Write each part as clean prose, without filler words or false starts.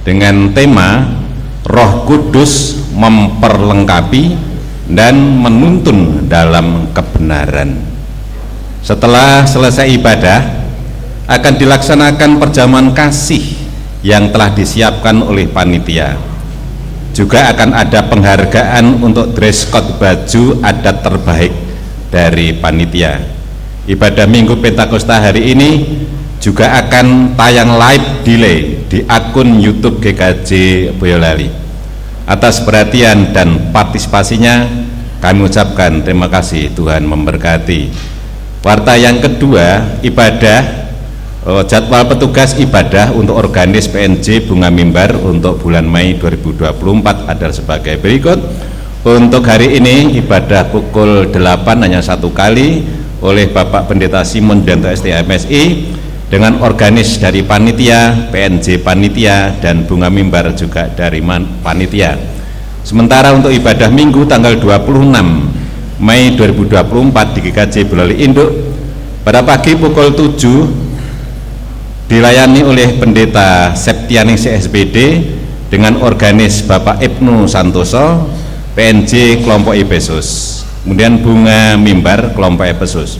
dengan tema Roh Kudus memperlengkapi dan menuntun dalam kebenaran. Setelah selesai ibadah akan dilaksanakan perjamuan kasih yang telah disiapkan oleh panitia. Juga akan ada penghargaan untuk dress code baju adat terbaik dari panitia. Ibadah Minggu Pentakosta hari ini juga akan tayang live delay di akun YouTube GKJ Boyolali. Atas perhatian dan partisipasinya kami ucapkan terima kasih. Tuhan memberkati. Warta yang kedua, jadwal petugas ibadah untuk organis PNJ Bunga Mimbar untuk bulan Mei 2024 adalah sebagai berikut. Untuk hari ini ibadah pukul 8 hanya satu kali oleh Bapak Pendeta Simon Danto STMSI dengan organis dari panitia, PNJ panitia, dan Bunga Mimbar juga dari panitia. Sementara untuk ibadah Minggu tanggal 26 Mei 2024 di GKJ Boyolali Induk pada pagi pukul 7 dilayani oleh Pendeta Septiani CSBD dengan organis Bapak Ibnu Santoso, PNJ kelompok Efesus, kemudian Bunga Mimbar kelompok Efesus.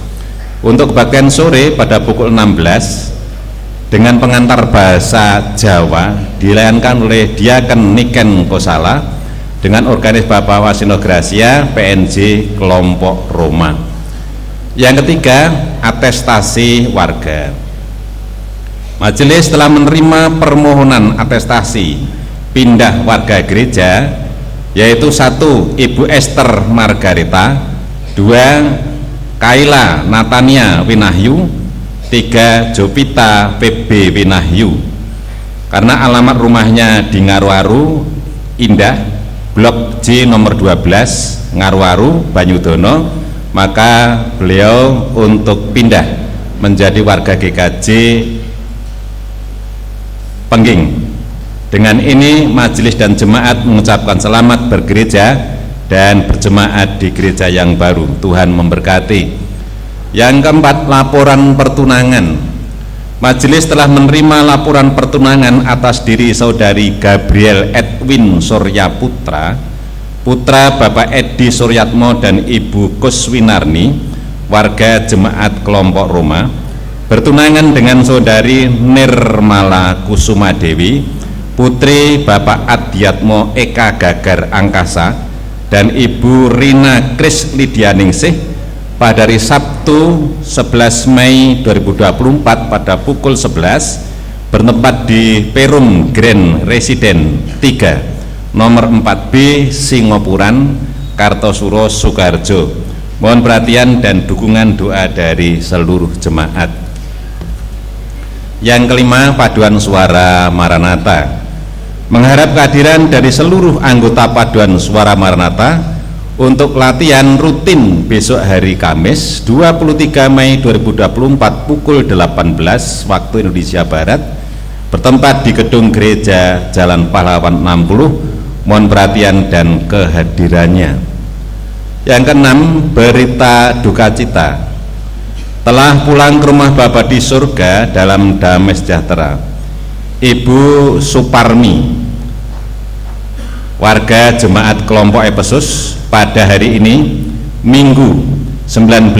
Untuk kebaktian sore pada pukul 16 dengan pengantar bahasa Jawa dilayankan oleh Diaken Niken Kosala dengan organis Bapak Wasino Gracia, PNJ kelompok Roma. Yang ketiga, atestasi warga. Majelis telah menerima permohonan atestasi pindah warga gereja, yaitu 1. Ibu Esther Margarita, 2. Kaila Natania Winahyu, 3. Jopita PB Winahyu. Karena alamat rumahnya di Ngaruaru Indah, Blok J nomor 12, Ngaruaru, Banyudono, maka beliau untuk pindah menjadi warga GKJ Pengging. Dengan ini majelis dan jemaat mengucapkan selamat bergereja dan berjemaat di gereja yang baru. Tuhan memberkati. Yang keempat, laporan pertunangan. Majelis telah menerima laporan pertunangan atas diri saudari Gabriel Edwin Surya Putra, putra Bapak Edi Suryatmo dan Ibu Kuswinarni, warga jemaat kelompok Roma, bertunangan dengan saudari Nirmala Kusuma Dewi, putri Bapak Adiatmo Eka Gagar Angkasa dan Ibu Rina Kris Lidianingsih pada hari Sabtu 11 Mei 2024 pada pukul 11 bertempat di Perum Grand Residen 3 nomor 4B Singopuran, Kartosuro, Sukoharjo. Mohon perhatian dan dukungan doa dari seluruh jemaat. Yang kelima, paduan suara Maranatha. Mengharap kehadiran dari seluruh anggota paduan suara Maranatha untuk latihan rutin besok hari Kamis 23 Mei 2024 pukul 18 waktu Indonesia Barat bertempat di gedung gereja Jalan Pahlawan 60. Mohon perhatian dan kehadirannya. Yang keenam, berita duka cita. Telah pulang ke rumah Bapa di surga dalam damai sejahtera Ibu Suparmi, warga jemaat kelompok Efesus, pada hari ini Minggu 19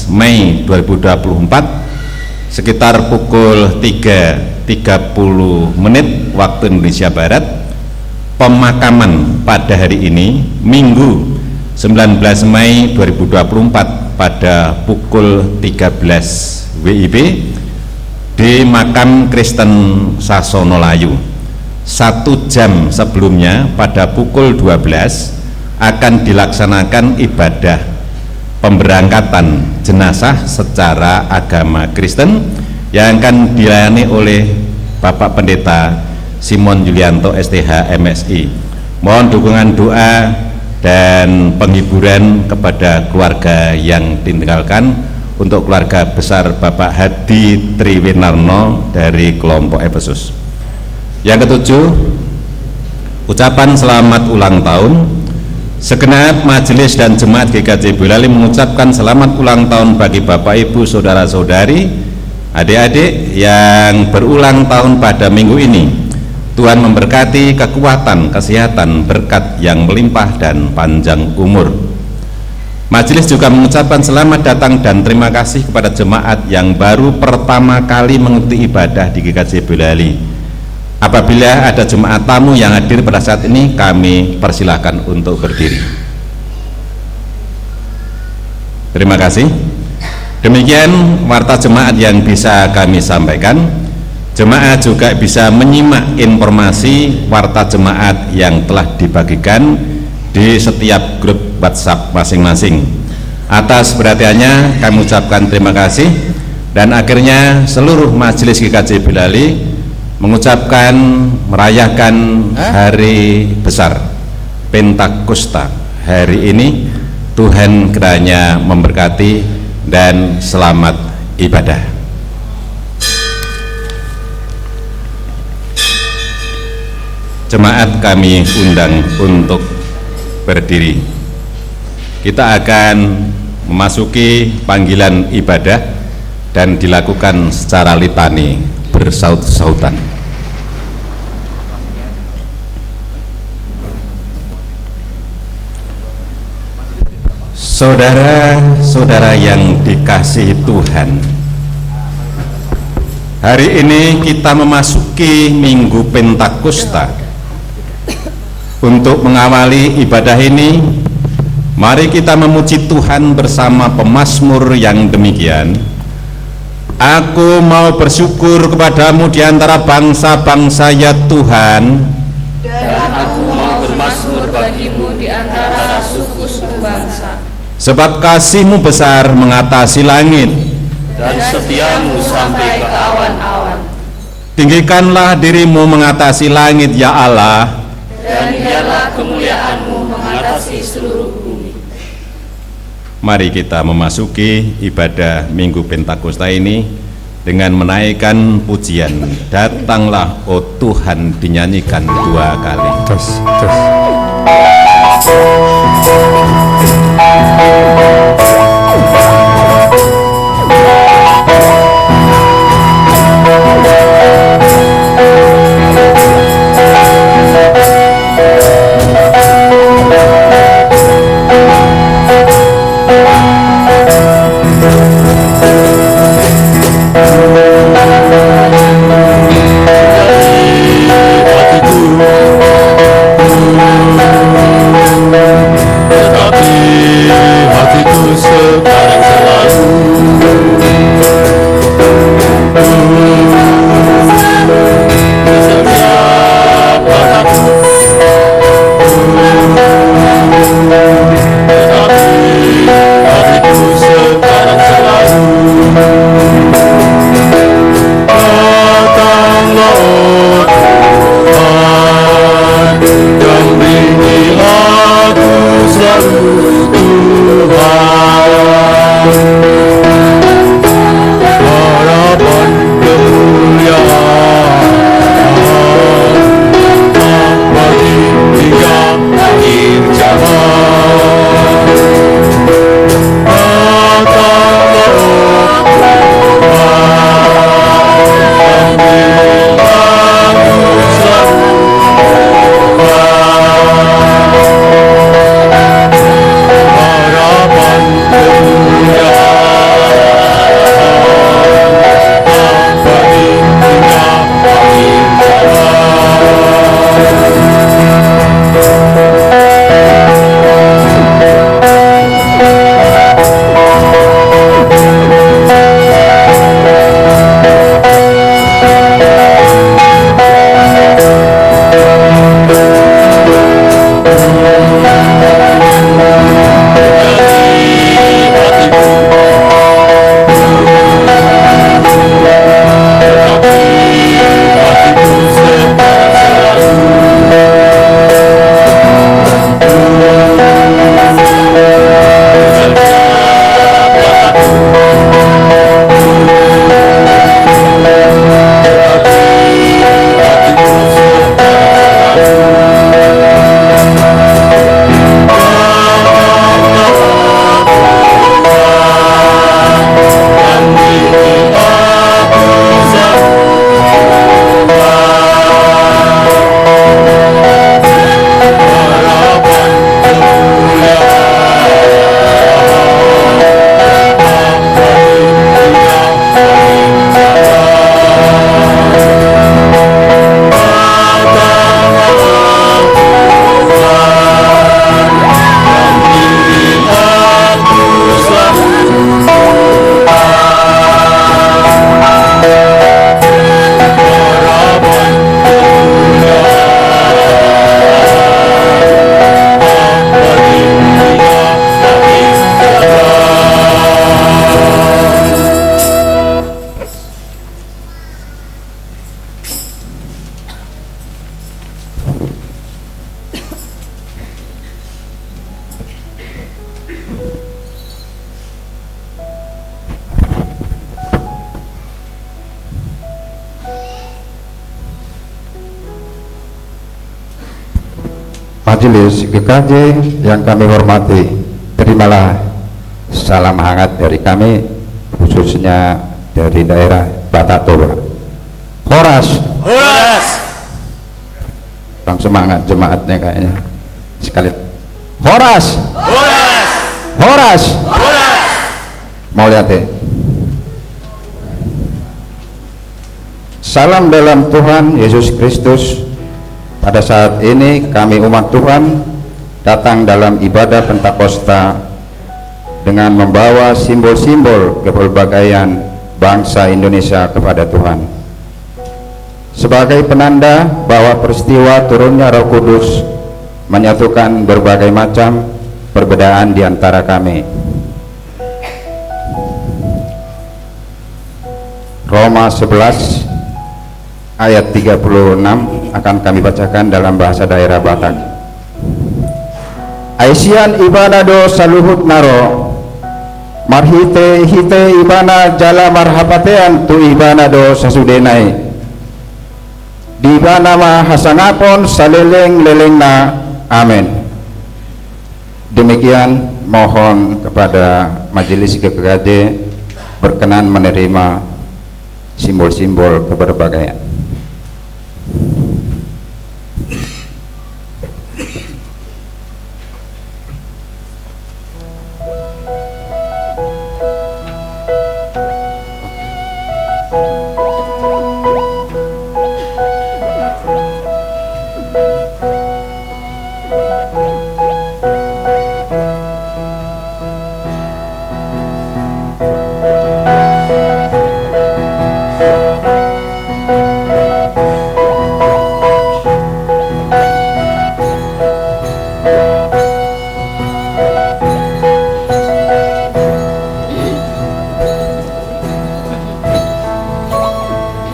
Mei 2024 sekitar pukul 3.30 waktu Indonesia Barat. Pemakaman pada hari ini Minggu 19 Mei 2024 pada pukul 13 WIB di Makam Kristen Sasono Layu. 1 jam sebelumnya pada pukul 12 akan dilaksanakan ibadah pemberangkatan jenazah secara agama Kristen yang akan dilayani oleh Bapak Pendeta Simon Yulianto STH MSI. Mohon dukungan doa dan penghiburan kepada keluarga yang ditinggalkan untuk keluarga besar Bapak Hadi Triwinarno dari kelompok Efesus. Yang ketujuh, ucapan selamat ulang tahun. Segenap majelis dan jemaat GKJ Boyolali mengucapkan selamat ulang tahun bagi Bapak Ibu saudara-saudari adik-adik yang berulang tahun pada minggu ini. Tuhan memberkati kekuatan, kesehatan, berkat yang melimpah dan panjang umur. Majelis juga mengucapkan selamat datang dan terima kasih kepada jemaat yang baru pertama kali mengikuti ibadah di GKJ Boyolali. Apabila ada jemaat tamu yang hadir pada saat ini, kami persilahkan untuk berdiri. Terima kasih. Demikian warta jemaat yang bisa kami sampaikan. Jemaat juga bisa menyimak informasi warta jemaat yang telah dibagikan di setiap grup WhatsApp masing-masing. Atas perhatiannya kami ucapkan terima kasih, dan akhirnya seluruh majelis GKJ Boyolali mengucapkan merayakan hari besar Pentakosta hari ini. Tuhan kiranya memberkati dan selamat ibadah. Jemaat kami undang untuk berdiri. Kita akan memasuki panggilan ibadah dan dilakukan secara litani bersaut-sautan. Saudara-saudara yang dikasihi Tuhan, hari ini kita memasuki Minggu Pentakosta. Untuk mengawali ibadah ini, mari kita memuji Tuhan bersama pemazmur yang demikian. Aku mau bersyukur kepadamu di antara bangsa-bangsa ya Tuhan, dan aku mau bermazmur bagimu di antara suku-suku bangsa. Sebab kasih-Mu besar mengatasi langit, dan setiamu sampai ke awan-awan. Tinggikanlah dirimu mengatasi langit ya Allah, dan biarlah kemuliaan-Mu mengatasi seluruh bumi. Mari kita memasuki ibadah Minggu Pentakosta ini dengan menaikkan pujian Datanglah Oh Tuhan, dinyanyikan 2 kali. Terus. Majelis GKJ yang kami hormati, terimalah salam hangat dari kami, khususnya dari daerah Batator. Horas. Horas. Bang semangat jemaatnya kayaknya sekali. Horas. Horas. Horas. Horas. Mau lihat ya? Salam dalam Tuhan Yesus Kristus. Pada saat ini kami umat Tuhan datang dalam ibadah Pentakosta dengan membawa simbol-simbol kepelbagaian bangsa Indonesia kepada Tuhan sebagai penanda bahwa peristiwa turunnya Roh Kudus menyatukan berbagai macam perbedaan di antara kami. Roma 11 ayat 36 akan kami bacakan dalam bahasa daerah Batak. Aisian ibana do saluhut naro marhite hite ibana jala marhapatean tu ibana do sasudenai di ibana ma hasanapon saleleng lelengna. Amin. Demikian, mohon kepada Majelis GKJ berkenan menerima simbol-simbol keberbagaian.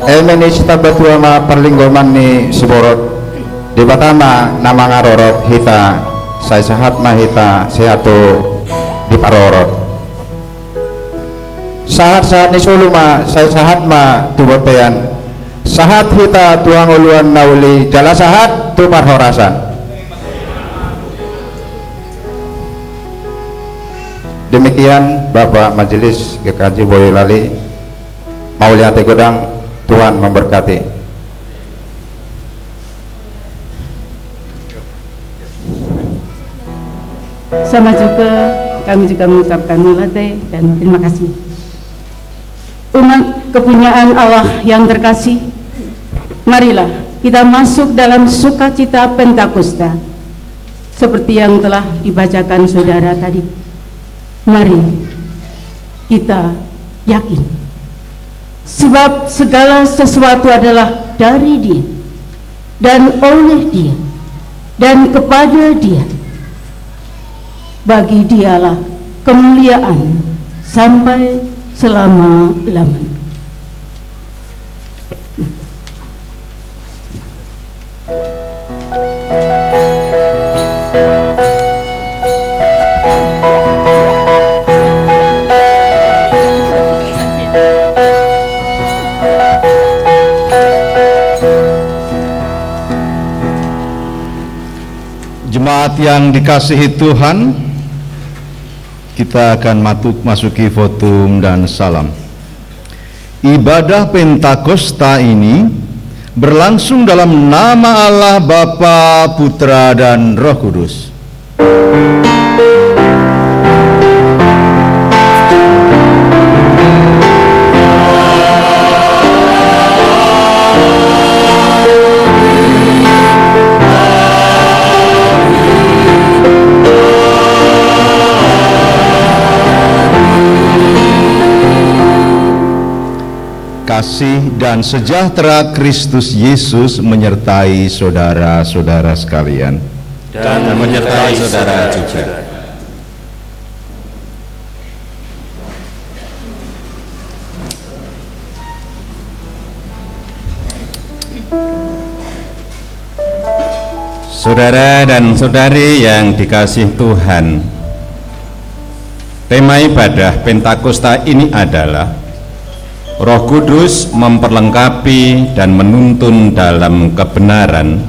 Emeni cita batua ma perlinggoman ni siborot di batama nama ngarorot hita saya sehat ma hita sehato di parorot sahat ni suluma saya sehat ma tubotean sahat hita tuang uluan nauli jala sahat tu parhorasan. Demikian Bapak Majelis GKJ Boyolali Mauliate Godang, Tuhan memberkati. Sama juga kami juga mengucapkan mulate dan terima kasih. Umat kepunyaan Allah yang terkasih, marilah kita masuk dalam sukacita Pentakosta seperti yang telah dibacakan saudara tadi. Mari kita yakin sebab segala sesuatu adalah dari Dia dan oleh Dia dan kepada Dia. Bagi Dialah kemuliaan sampai selama-lamanya. Jemaat yang dikasihi Tuhan, kita akan masuki votum dan salam. Ibadah Pentakosta ini berlangsung dalam nama Allah Bapa, Putra, dan Roh Kudus. Kasih dan sejahtera Kristus Yesus menyertai saudara-saudara sekalian. Dan menyertai saudara juga. Saudara dan saudari yang dikasihi Tuhan, tema ibadah Pentakosta ini adalah Roh Kudus memperlengkapi dan menuntun dalam kebenaran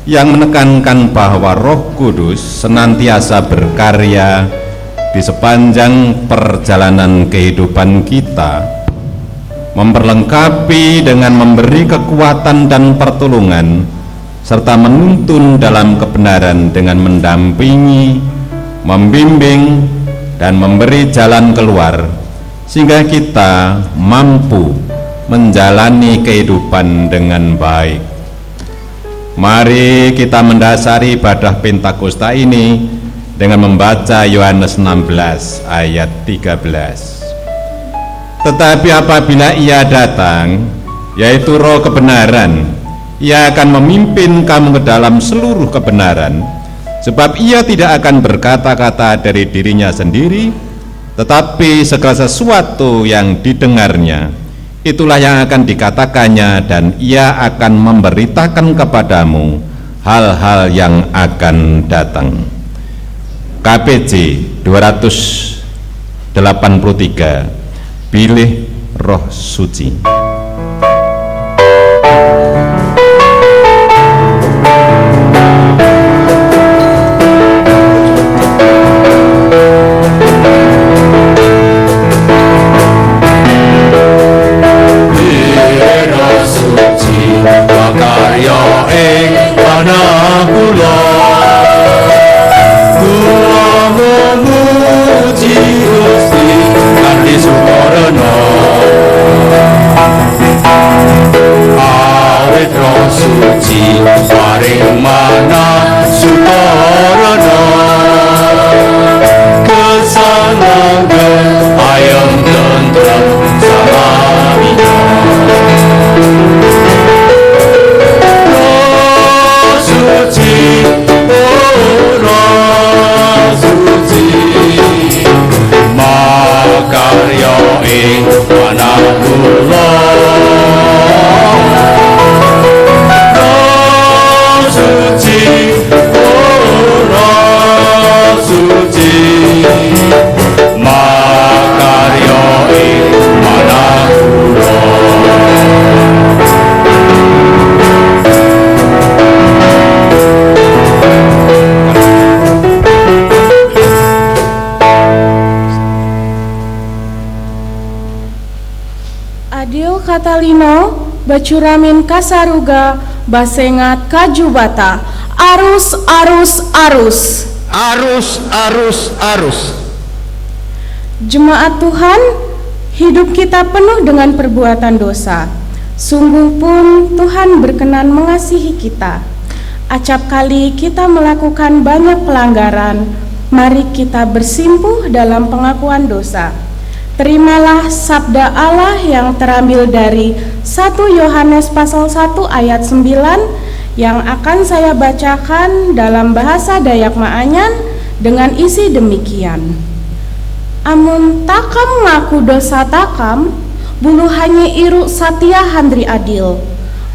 yang menekankan bahwa Roh Kudus senantiasa berkarya di sepanjang perjalanan kehidupan kita, memperlengkapi dengan memberi kekuatan dan pertolongan, serta menuntun dalam kebenaran dengan mendampingi, membimbing, dan memberi jalan keluar, sehingga kita mampu menjalani kehidupan dengan baik. Mari kita mendasari ibadah Pentakosta ini dengan membaca Yohanes 16 ayat 13. Tetapi apabila Ia datang, yaitu Roh kebenaran, Ia akan memimpin kamu ke dalam seluruh kebenaran, sebab Ia tidak akan berkata-kata dari dirinya sendiri, tetapi segala sesuatu yang didengarnya, itulah yang akan dikatakannya, dan Ia akan memberitakan kepadamu hal-hal yang akan datang. KPJ 283, pilih Roh Suci. Adio Katalino, Bacuramin Kasaruga, Basengat Kajubata, arus, arus, arus. Arus, arus, arus. Jemaat Tuhan, hidup kita penuh dengan perbuatan dosa. Sungguh pun Tuhan berkenan mengasihi kita. Acap kali kita melakukan banyak pelanggaran, mari kita bersimpuh dalam pengakuan dosa. Terimalah sabda Allah yang terambil dari 1 Yohanes pasal 1 ayat 9 yang akan saya bacakan dalam bahasa Dayak Maanyan dengan isi demikian. Amun takam ngaku dosa takam, bulu hanya iru satia handri adil.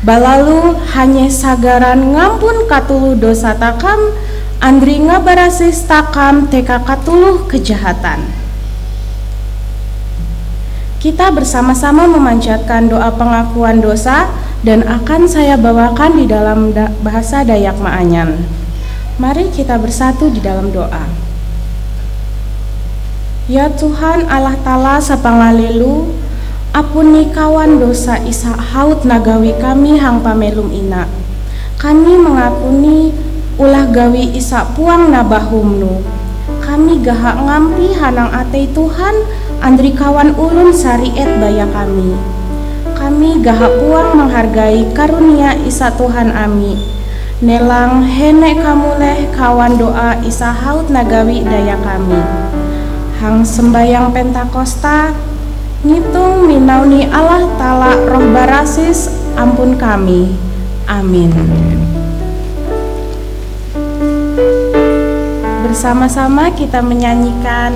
Balalu hanya sagaran ngampun katuluh dosa takam, andri ngabarasis takam teka katuluh kejahatan. Kita bersama-sama memanjatkan doa pengakuan dosa dan akan saya bawakan di dalam bahasa Dayak Maanyan. Mari kita bersatu di dalam doa. Ya Tuhan Allah Ta'ala sapangalelu, apuni kawan dosa isa haut nagawi kami hang pamelum ina. Kami mengakuni ulah gawi isa puang nabahumnu. Kami gahak ngampi hanang atei Tuhan, andri kawan ulun sariet baya kami. Kami gahak puang menghargai karunia isa Tuhan ami. Nelang henek kamuleh kawan doa isa haut nagawi daya kami. Hang sembayang Pentakosta, ngitung minauni Allah Ta'ala roh barasis ampun kami. Amin. Bersama-sama kita menyanyikan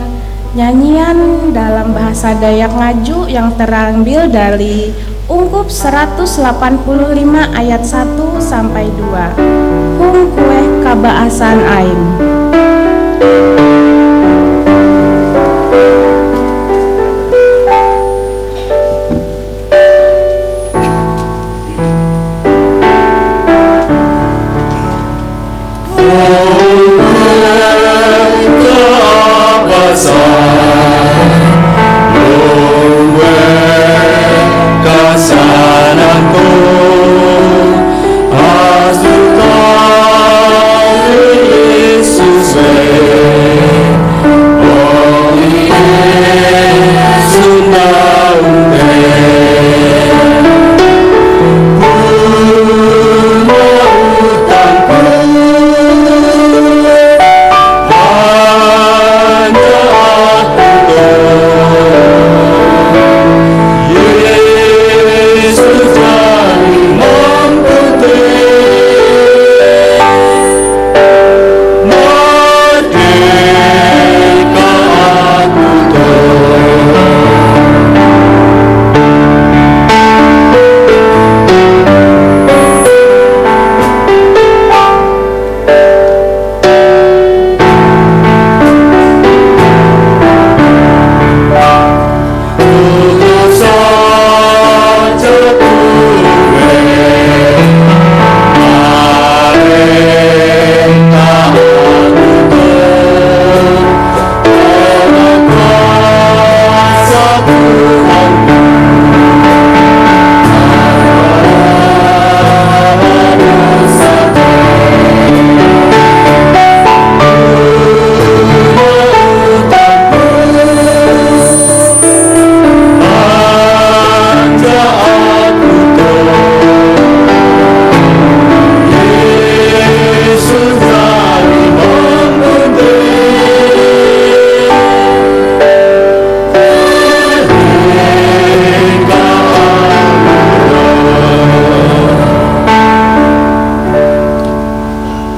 nyanyian dalam bahasa Dayak Ngaju yang terambil dari Ungkup 185 ayat 1 sampai 2. Hung kueh kabaasan aing.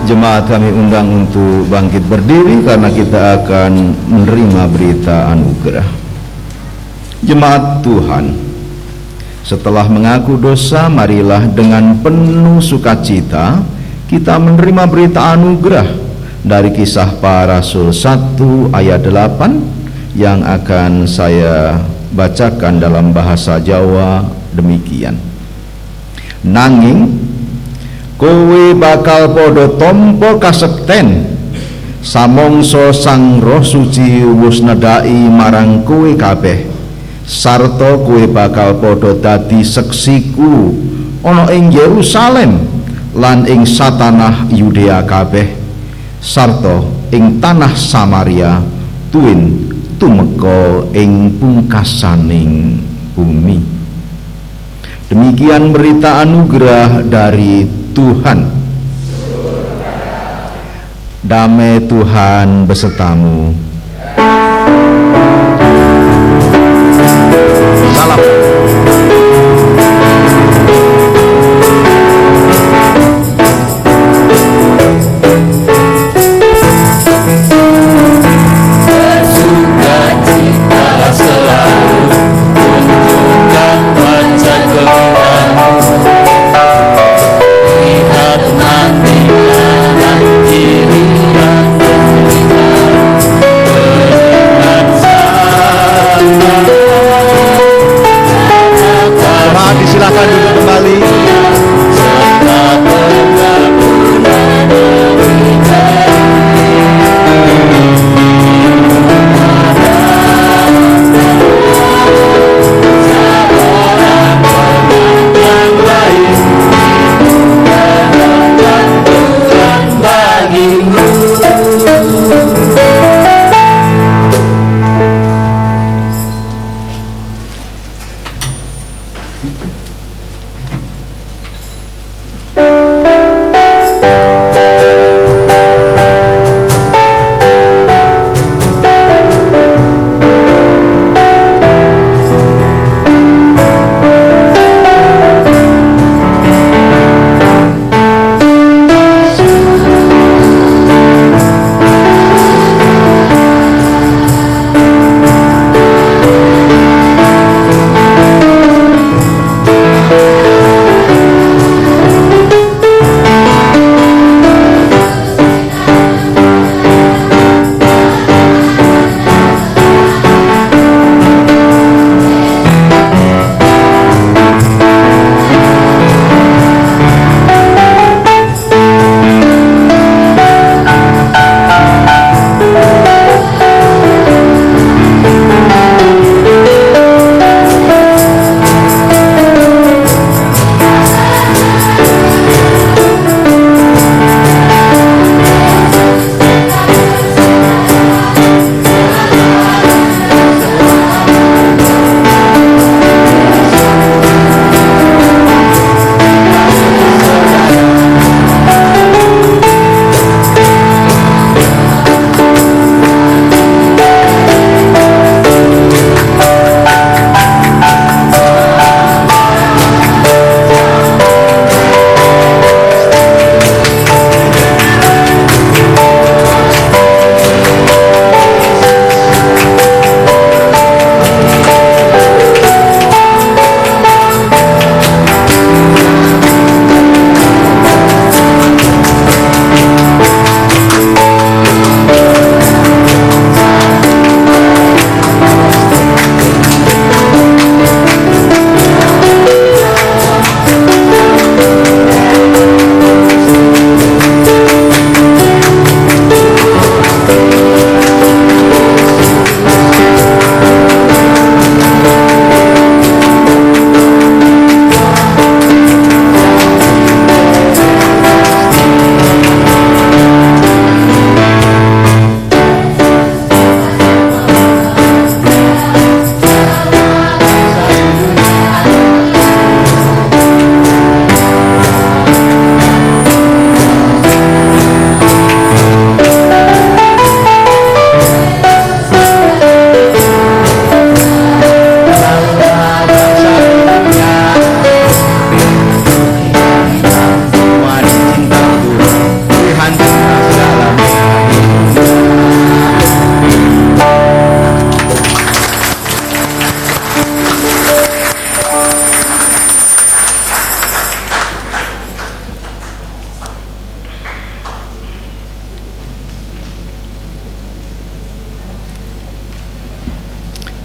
Jemaat kami undang untuk bangkit berdiri karena kita akan menerima berita anugerah. Jemaat Tuhan, setelah mengaku dosa, marilah dengan penuh sukacita kita menerima berita anugerah dari Kisah Para Rasul 1 ayat 8 yang akan saya bacakan dalam bahasa Jawa demikian. Nanging kowe bakal podo tompo kasekten samongso Sang Roh Suci wus nedai marang kowe kabeh, sarta kowe bakal podo dadi seksiku ana ing Yerusalem lan ing satanah Yudea kabeh sarta ing tanah Samaria tuwin tumeka ing pungkasaning bumi. Demikian berita anugerah dari Tuhan. Damai Tuhan besertamu. Salam.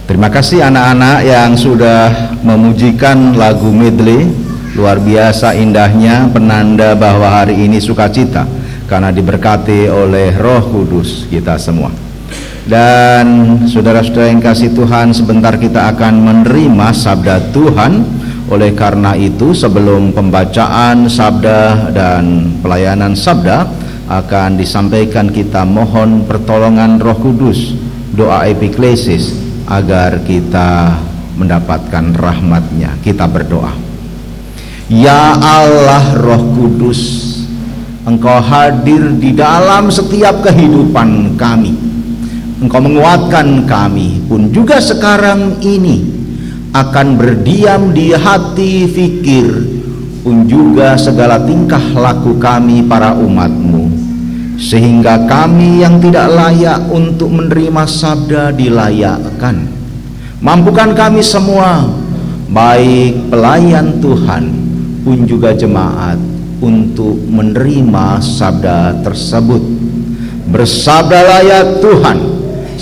Terima kasih anak-anak yang sudah memujikan lagu medley. Luar biasa indahnya, penanda bahwa hari ini sukacita karena diberkati oleh Roh Kudus kita semua. Dan saudara-saudara yang kasih Tuhan, sebentar kita akan menerima sabda Tuhan. Oleh karena itu, sebelum pembacaan sabda dan pelayanan sabda akan disampaikan, kita mohon pertolongan Roh Kudus, doa epiklesis, agar kita mendapatkan rahmat-Nya. Kita berdoa. Ya Allah Roh Kudus, Engkau hadir di dalam setiap kehidupan kami. Engkau menguatkan kami pun juga sekarang ini akan berdiam di hati, fikir, pun juga segala tingkah laku kami para umat-Mu, sehingga kami yang tidak layak untuk menerima sabda dilayakkan. Mampukan kami semua, baik pelayan Tuhan pun juga jemaat, untuk menerima sabda tersebut. Bersabdalah ya Tuhan,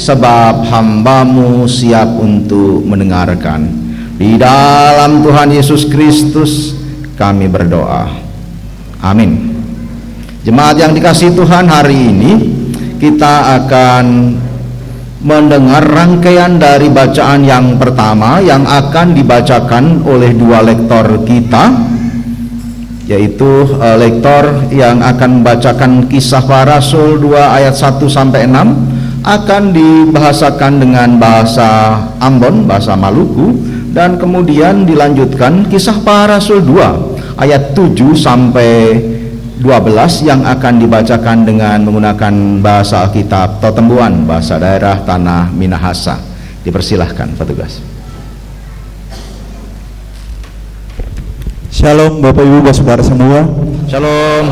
sebab hamba-Mu siap untuk mendengarkan. Di dalam Tuhan Yesus Kristus kami berdoa. Amin. Jemaat yang dikasihi Tuhan, hari ini kita akan mendengar rangkaian dari bacaan yang pertama yang akan dibacakan oleh dua lektor kita, yaitu lektor yang akan membacakan Kisah Para Rasul 2 ayat 1 sampai 6 akan dibahasakan dengan bahasa Ambon, bahasa Maluku, dan kemudian dilanjutkan Kisah Para Rasul 2 ayat 7 sampai 12 yang akan dibacakan dengan menggunakan bahasa Alkitab Totembuan, bahasa daerah Tanah Minahasa. Dipersilahkan petugas. Shalom Bapak Ibu Saudara semua. Shalom.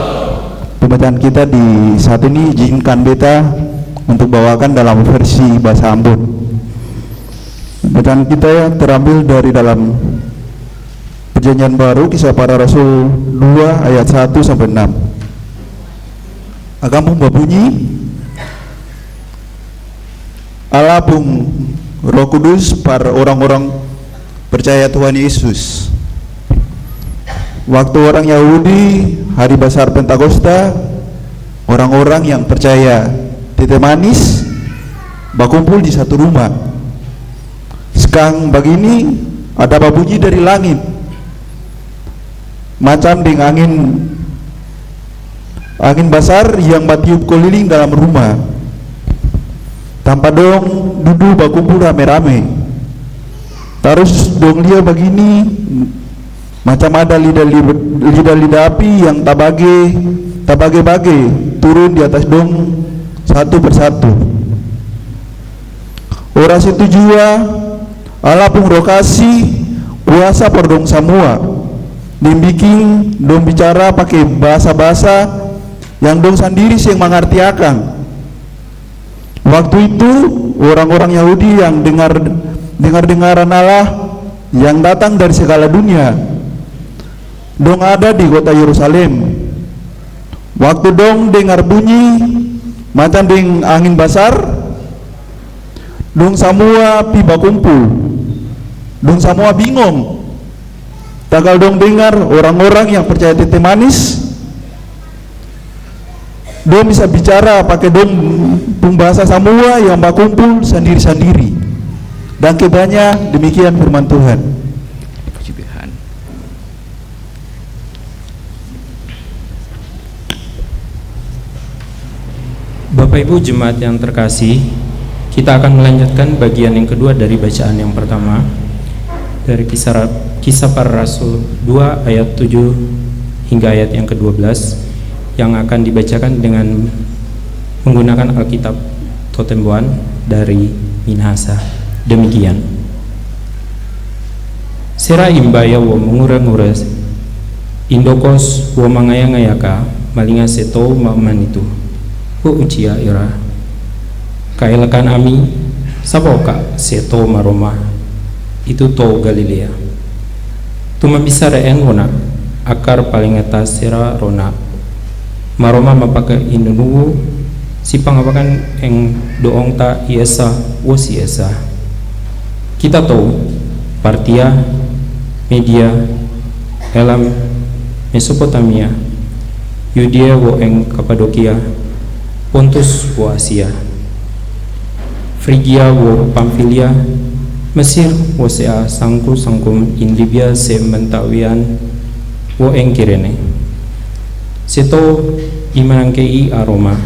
Pembacaan kita di saat ini izinkan beta untuk bawakan dalam versi bahasa Ambon. Bacaan kita terambil dari dalam Perjanjian Baru, Kisah Para Rasul 2 ayat 1 sampai 6. Agam pun berbunyi, Allah pun Roh Kudus para orang-orang percaya Tuhan Yesus. Waktu orang Yahudi hari besar Pentakosta, orang-orang yang percaya tete manis berkumpul di satu rumah. Sekarang begini ada bunyi dari langit, macam dengan angin besar yang bertiup keliling dalam rumah. Tanpa dong duduk berkumpul rame-rame. Terus dong dia begini, macam ada lidah api yang tabage turun di atas dong satu persatu. Orang situ jua Allah pun rokasi kuasa per dong semua. Dibikin dong bicara pakai bahasa-bahasa yang dong sendiri yang mengerti akan. Waktu itu orang-orang Yahudi yang dengaran Allah yang datang dari segala dunia, dong ada di kota Yerusalem. Waktu dong dengar bunyi macam deng angin besar, dong semua piba kumpul. Dong semua bingung. Tagal dong dengar orang-orang yang percaya tete manis, dong bisa bicara pakai dong bahasa semua yang berkumpul sendiri-sendiri. Dan kebanyakan demikian firman Tuhan. Puji Tuhan. Bapak Ibu jemaat yang terkasih, kita akan melanjutkan bagian yang kedua dari bacaan yang pertama dari Kisah Para Rasul 2 ayat 7 hingga ayat yang ke-12 yang akan dibacakan dengan menggunakan Alkitab Totembuan dari Minahasa. Demikian. Sera imbaya wa mengura-ngura indokos wa mangaya-ngayaka malinga seto mamanitu wa ucia ira kailakan ami saboka seto maroma itu to Galilea tuma bisa reen wona akar paling atas sera rona maroma mapaka inunungu si pangapakan eng doong ta iesa wo si esa Kita tahu Partia, Media, Elam, Mesopotamia, Yudea wo eng Kapadokia, Pontus wo Asia, Frigia wo Pamfilia, Mesir wo sea sangkum in Libya se mentawian wo eng Kirene, seto imanangkei aroma,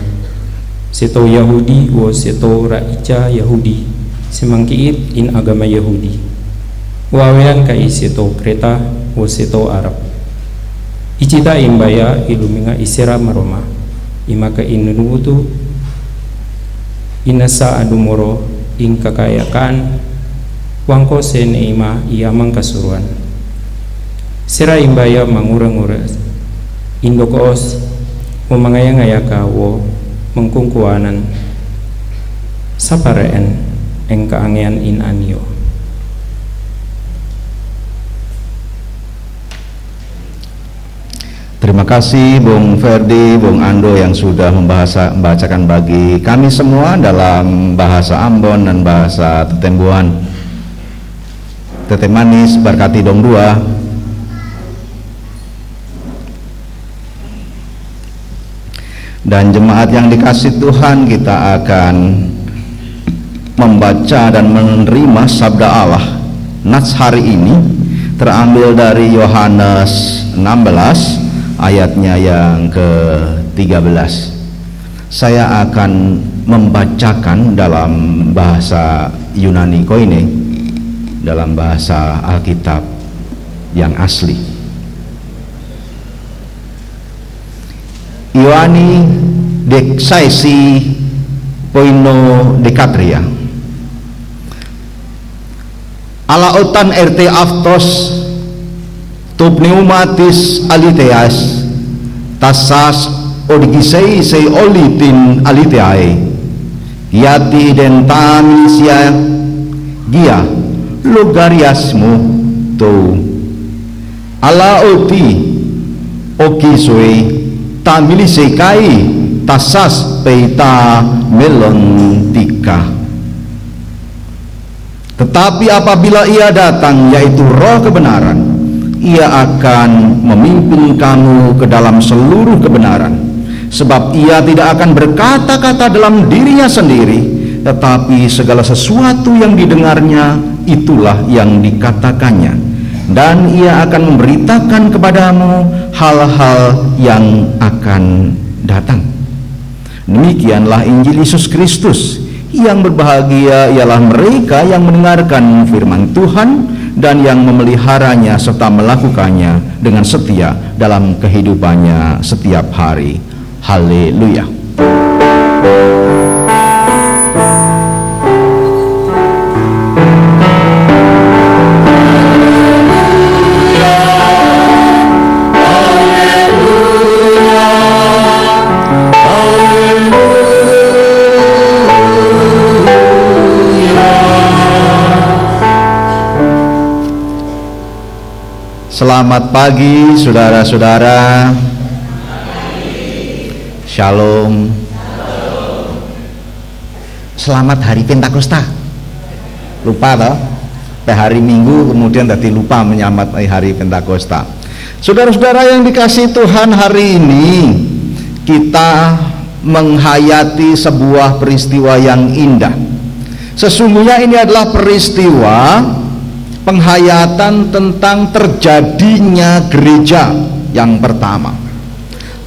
seto Yahudi wo seto raica Yahudi semangkiit in agama Yahudi, wawean kai seto Kreta wo seto Arab, icita imbaya iluminga isera maroma, imaka inunutu inasa adumoro ing kakayakan wangko seneima iamang kasuruan, sera imbaya mangura-ngura indokoos memangaya-ngayaka wo mengkungkuanan sapareen eng kaangean in anio. Terima kasih Bung Ferdi, Bung Ando yang sudah membacakan bagi kami semua dalam bahasa Ambon dan bahasa Tetembuan. Teteh manis berkati dong dua. Dan jemaat yang dikasih Tuhan, kita akan membaca dan menerima sabda Allah. Nats hari ini terambil dari Yohanes 16 ayatnya yang ke-13. Saya akan membacakan dalam bahasa Yunani Koine, dalam bahasa Alkitab yang asli. Ioani dexaisi poino dekatria alaotan RT aftos to pneumatis aliteas tasas odigisei sei olitin aliteae giati dentamisia gia logariasmu to alaoti okisoi tamilisei kai tasas peita melontika. Tetapi apabila ia datang, yaitu roh kebenaran, ia akan memimpin kamu ke dalam seluruh kebenaran, sebab ia tidak akan berkata-kata dalam dirinya sendiri, tetapi segala sesuatu yang didengarnya itulah yang dikatakannya, dan ia akan memberitakan kepadamu hal-hal yang akan datang. Demikianlah Injil Yesus Kristus. Yang berbahagia ialah mereka yang mendengarkan firman Tuhan dan yang memeliharanya serta melakukannya dengan setia dalam kehidupannya setiap hari. Haleluya. Selamat pagi saudara-saudara. Shalom. Selamat hari Pentakosta. Lupa toh? Hari Minggu kemudian tadi lupa menyelamat hari Pentakosta. Saudara-saudara yang dikasihi Tuhan, hari ini kita menghayati sebuah peristiwa yang indah. Sesungguhnya ini adalah peristiwa penghayatan tentang terjadinya gereja yang pertama.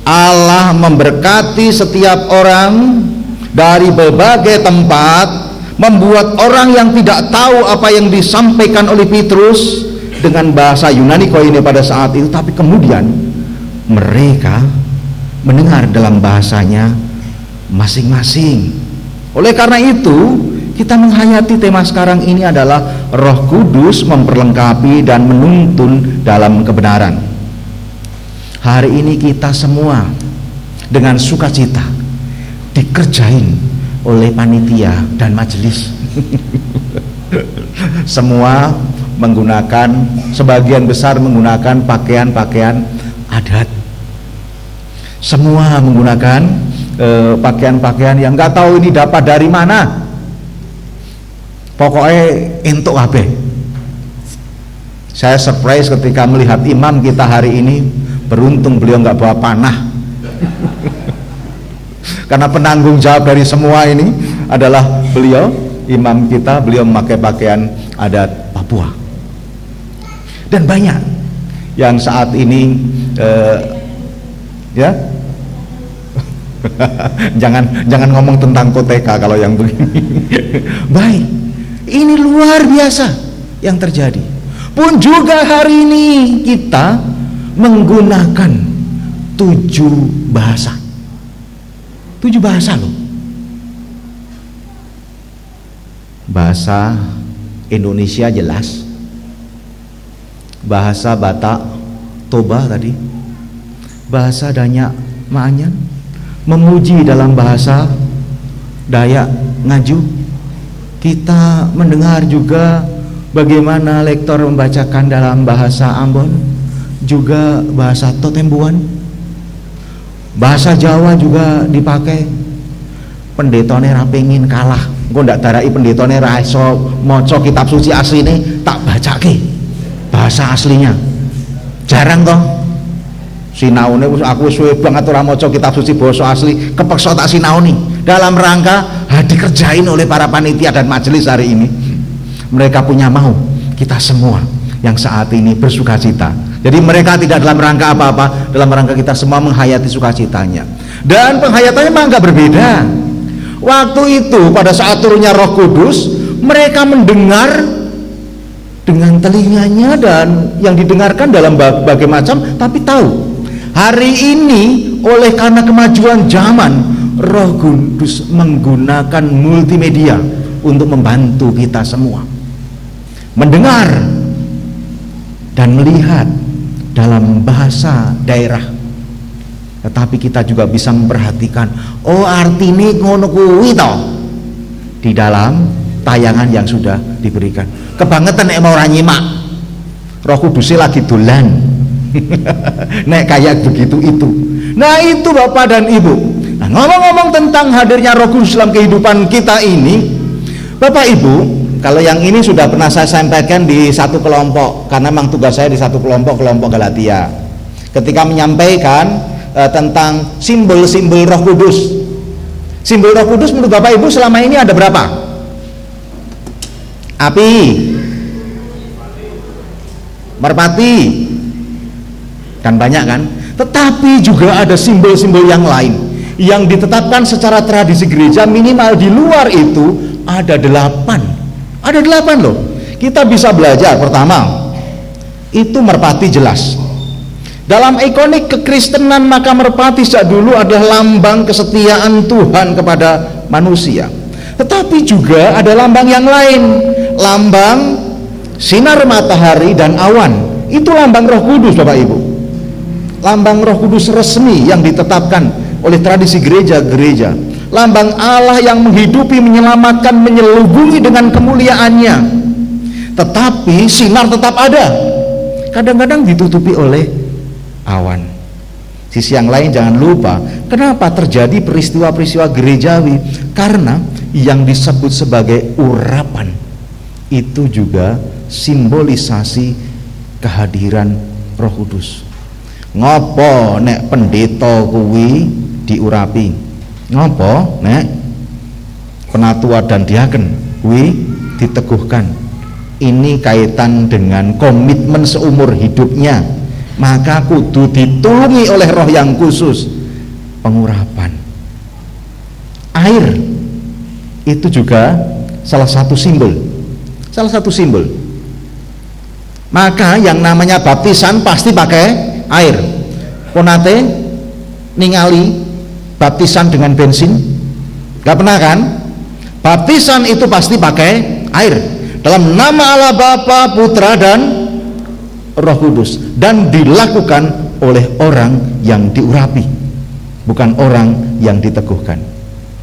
Allah memberkati setiap orang dari berbagai tempat, membuat orang yang tidak tahu apa yang disampaikan oleh Petrus dengan bahasa Yunani Koine pada saat itu, tapi kemudian mereka mendengar dalam bahasanya masing-masing. Oleh karena itu, kita menghayati tema sekarang ini adalah Roh Kudus memperlengkapi dan menuntun dalam kebenaran. Hari ini kita semua dengan sukacita dikerjain oleh panitia dan majelis. Semua menggunakan, sebagian besar menggunakan pakaian-pakaian adat. Semua menggunakan pakaian-pakaian yang nggak tahu ini dapat dari mana. pokoknya entuk kabeh. Saya surprise ketika melihat imam kita hari ini, beruntung beliau nggak bawa panah. Karena penanggung jawab dari semua ini adalah beliau, imam kita, beliau memakai pakaian adat Papua. Dan banyak yang saat ini ya jangan ngomong tentang koteka kalau yang begini. Baik, ini luar biasa yang terjadi. Pun juga hari ini kita menggunakan 7 bahasa. 7 bahasa loh. Bahasa Indonesia jelas, bahasa Batak Toba tadi, bahasa Dayak Maanyan, memuji dalam bahasa Dayak Ngaju. Kita mendengar juga bagaimana lektor membacakan dalam bahasa Ambon, juga bahasa Totembuan, bahasa Jawa juga dipakai. Pendetone ra pengin kalah, engko ndak darai pendetone ra iso maca kitab suci asline, tak bacake bahasa aslinya. Jarang toh sinaune, aku suwe banget ora maca kitab suci basa asli, kepeksa tak sinauni dalam rangka dikerjain oleh para panitia dan majelis hari ini. Mereka punya mau kita semua yang saat ini bersukacita. Jadi mereka tidak dalam rangka apa-apa, dalam rangka kita semua menghayati sukacitanya. Dan penghayatannya memang nggak berbeda. Waktu itu pada saat turunnya Roh Kudus, mereka mendengar dengan telinganya, dan yang didengarkan dalam berbagai macam, tapi tahu hari ini oleh karena kemajuan zaman, Roh Kudus menggunakan multimedia untuk membantu kita semua mendengar dan melihat dalam bahasa daerah. Tetapi kita juga bisa memperhatikan, oh artinya ngono kuwi toh, di dalam tayangan yang sudah diberikan. Kebangetan nek mau ora nyimak, Roh Kudusnya lagi dolan. Nek kayak begitu itu. Nah itu Bapak dan Ibu. Nah ngomong-ngomong tentang hadirnya Roh Kudus dalam kehidupan kita ini, Bapak Ibu, kalau yang ini sudah pernah saya sampaikan di satu kelompok, karena memang tugas saya di satu kelompok Galatia, ketika menyampaikan tentang simbol-simbol Roh Kudus. Simbol Roh Kudus menurut Bapak Ibu selama ini ada berapa? Api, merpati, kan banyak kan? Tetapi juga ada simbol-simbol yang lain yang ditetapkan secara tradisi gereja. Minimal di luar itu ada 8. Ada 8 loh. Kita bisa belajar. Pertama, itu merpati jelas. Dalam ikonik kekristenan, maka merpati sejak dulu adalah lambang kesetiaan Tuhan kepada manusia. Tetapi juga ada lambang yang lain, lambang sinar matahari dan awan. Itu lambang Roh Kudus Bapak Ibu. Lambang Roh Kudus resmi yang ditetapkan oleh tradisi gereja-gereja. Lambang Allah yang menghidupi, menyelamatkan, menyelubungi dengan kemuliaannya. Tetapi sinar tetap ada. Kadang-kadang ditutupi oleh awan. Sisi yang lain jangan lupa, kenapa terjadi peristiwa-peristiwa gerejawi? Karena yang disebut sebagai urapan itu juga simbolisasi kehadiran Roh Kudus. Ngopo nek pendeta kuwi diurapi? Ngopo nek penatua dan diaken kuwi diteguhkan? Ini kaitan dengan komitmen seumur hidupnya, maka kudu ditulungi oleh roh yang khusus, pengurapan. Air itu juga salah satu simbol. Maka yang namanya baptisan pasti pakai air. Ponate ningali baptisan dengan bensin? Gak pernah kan? Baptisan itu pasti pakai air. Dalam nama Allah Bapa, Putra dan Roh Kudus, dan dilakukan oleh orang yang diurapi, bukan orang yang diteguhkan.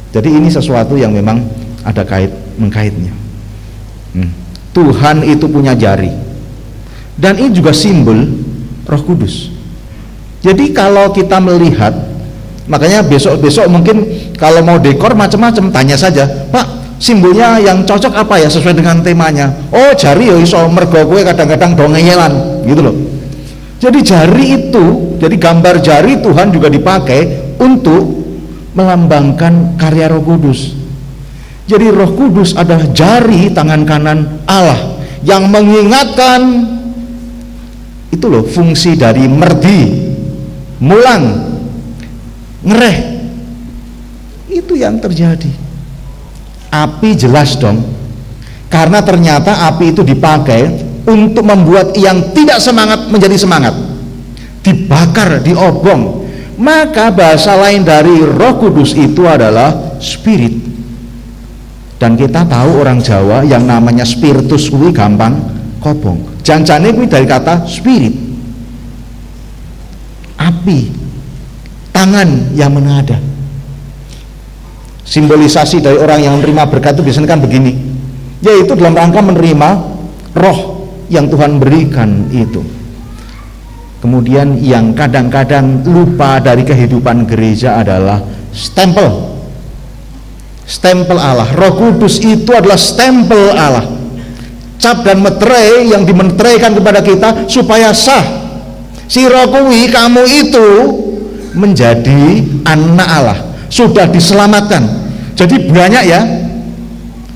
Jadi ini sesuatu yang memang ada mengkaitnya. Tuhan itu punya jari, dan ini juga simbol Roh Kudus. Jadi kalau kita melihat, makanya besok-besok mungkin kalau mau dekor macam-macam, tanya saja, Pak, simbolnya yang cocok apa ya sesuai dengan temanya. Oh, jari ya iso mergo kowe kadang-kadang do ngeyelan gitu loh. Jadi jari itu, jadi gambar jari Tuhan juga dipakai untuk melambangkan karya Roh Kudus. Jadi Roh Kudus adalah jari tangan kanan Allah yang mengingatkan itu loh fungsi dari merdi, mulang, ngereh. Itu yang terjadi. Api jelas dong, karena ternyata api itu dipakai untuk membuat yang tidak semangat menjadi semangat, dibakar, diobong. Maka bahasa lain dari Roh Kudus itu adalah spirit. Dan kita tahu orang Jawa yang namanya spiritus kuwi gampang kobong. Janjane kuwi dari kata spirit, api, tangan yang menada. Simbolisasi dari orang yang menerima berkat itu biasanya kan begini, yaitu dalam rangka menerima roh yang Tuhan berikan itu. Kemudian yang kadang-kadang lupa dari kehidupan gereja adalah stempel Allah. Roh Kudus itu adalah stempel Allah, cap dan meterai yang dimeteraikan kepada kita supaya sah. Si roh kuwi kamu itu menjadi anak Allah, sudah diselamatkan. Jadi banyak ya,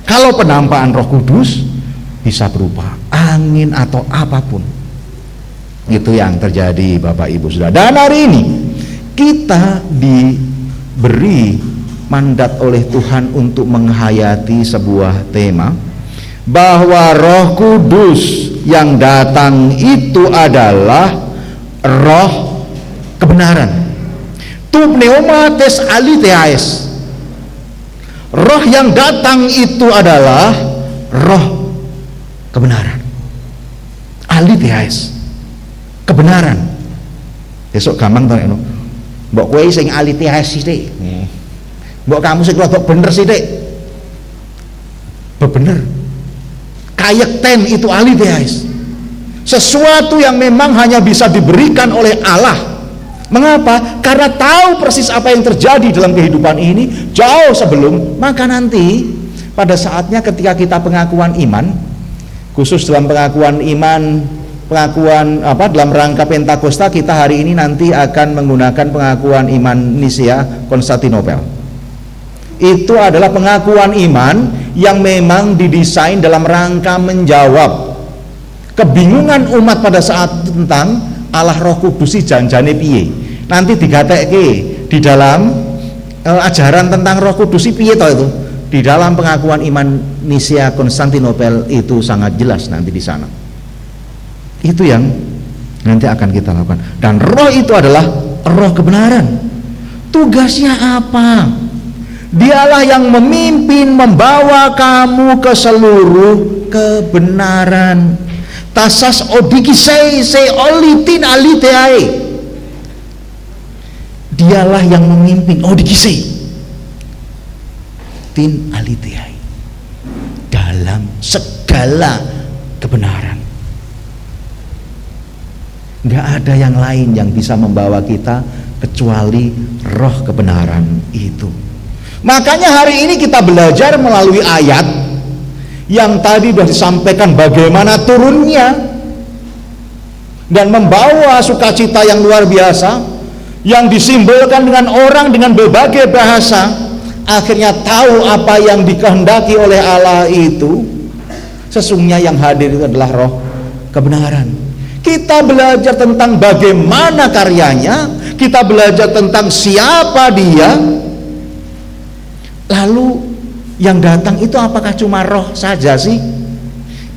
kalau penampakan Roh Kudus bisa berupa angin atau apapun. Itu yang terjadi Bapak Ibu Saudara. Dan hari ini kita diberi mandat oleh Tuhan untuk menghayati sebuah tema bahwa Roh Kudus yang datang itu adalah roh kebenaran. Tu pneumates aliteas. Roh yang datang itu adalah roh kebenaran. Aliteas. Kebenaran. Besok gampang to nek. Mbok kowe sing aliteas sithik. Mbok kamu sing rodok bener sithik. Bener. Kayekten itu aliteas. Sesuatu yang memang hanya bisa diberikan oleh Allah. Mengapa? Karena tahu persis apa yang terjadi dalam kehidupan ini jauh sebelum. Maka nanti pada saatnya ketika kita pengakuan iman, khusus dalam pengakuan iman, dalam rangka Pentakosta, kita hari ini nanti akan menggunakan pengakuan iman Nisea Konstantinopel. Itu adalah pengakuan iman yang memang didesain dalam rangka menjawab kebingungan umat pada saat tentang Allah Roh Kudus si janjane piye. Nanti digatekke di dalam ajaran tentang Roh Kudus si piye to itu. Di dalam pengakuan iman Nisea Konstantinopel itu sangat jelas nanti di sana. Itu yang nanti akan kita lakukan. Dan roh itu adalah roh kebenaran. Tugasnya apa? Dialah yang memimpin, membawa kamu ke seluruh kebenaran. Tasas odikisei se olitin aliteai. Dialah yang memimpin, odikisei tin aliteai, dalam segala kebenaran. Nggak ada yang lain yang bisa membawa kita kecuali roh kebenaran itu. Makanya hari ini kita belajar melalui ayat yang tadi sudah disampaikan bagaimana turunnya dan membawa sukacita yang luar biasa yang disimbolkan dengan orang dengan berbagai bahasa, akhirnya tahu apa yang dikehendaki oleh Allah itu. Sesungguhnya yang hadir itu adalah roh kebenaran. Kita belajar tentang bagaimana karyanya, kita belajar tentang siapa dia. Lalu yang datang itu apakah cuma roh saja sih?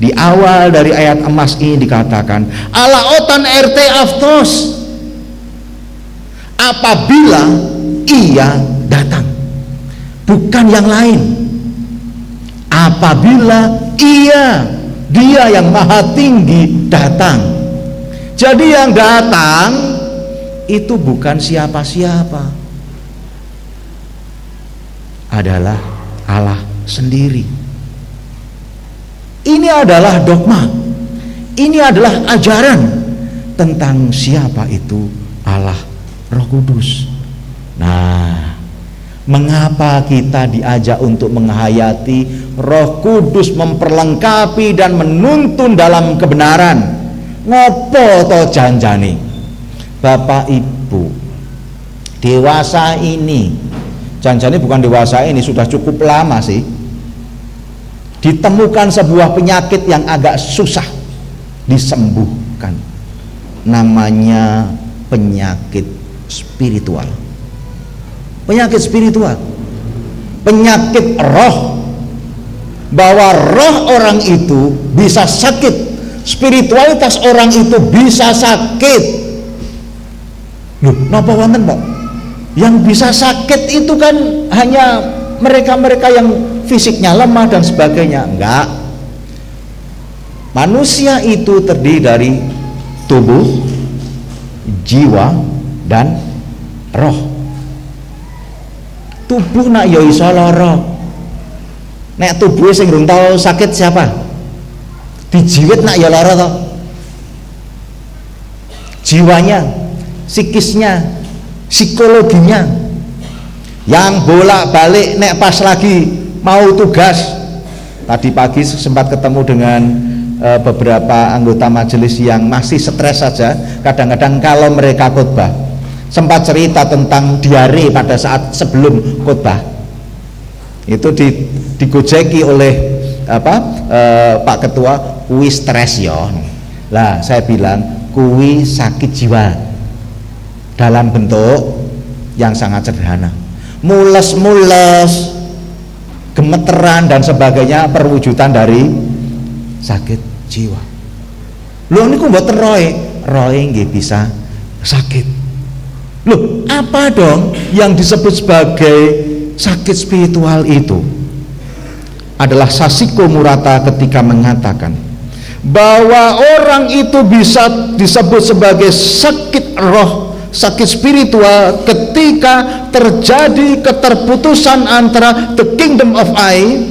Di awal dari ayat emas ini dikatakan Allah otan RT aftos, apabila ia datang, bukan yang lain. Apabila dia yang maha tinggi datang. Jadi yang datang itu bukan siapa-siapa, adalah Allah sendiri. Ini adalah dogma, ini adalah ajaran tentang siapa itu Allah Roh Kudus. Nah, Mengapa kita diajak untuk menghayati Roh Kudus memperlengkapi dan menuntun dalam kebenaran? Ngopo to janjane? Bapak Ibu, dewasa ini, janjane bukan dewasa ini, sudah cukup lama sih, ditemukan sebuah penyakit yang agak susah disembuhkan. Namanya penyakit spiritual. Penyakit spiritual, penyakit roh, bahwa roh orang itu bisa sakit, spiritualitas orang itu bisa sakit. Loh, napa wonten Pak? Yang bisa sakit itu kan hanya mereka-mereka yang fisiknya lemah dan sebagainya. Enggak. Manusia itu terdiri dari tubuh, jiwa, dan roh. Tubuh nak ya iso lara. Nek tubuh sing durung tau sakit siapa? Dijiwit nak ya lara to. Jiwanya, psikisnya, psikologinya yang bolak-balik nek pas lagi mau tugas. Tadi pagi sempat ketemu dengan beberapa anggota majelis yang masih stres saja. Kadang-kadang kalau mereka khotbah, sempat cerita tentang diare pada saat sebelum khotbah. Itu digojeki oleh Pak Ketua, kuwi stres ya. Lah saya bilang kuwi sakit jiwa dalam bentuk yang sangat sederhana. Mules-mules, gemeteran dan sebagainya perwujudan dari sakit jiwa. Loh niku mboten roe nggih bisa sakit. Loh, apa dong yang disebut sebagai sakit spiritual itu? Adalah Sasiko Murata ketika mengatakan bahwa orang itu bisa disebut sebagai sakit roh, sakit spiritual ketika terjadi keterputusan antara the kingdom of I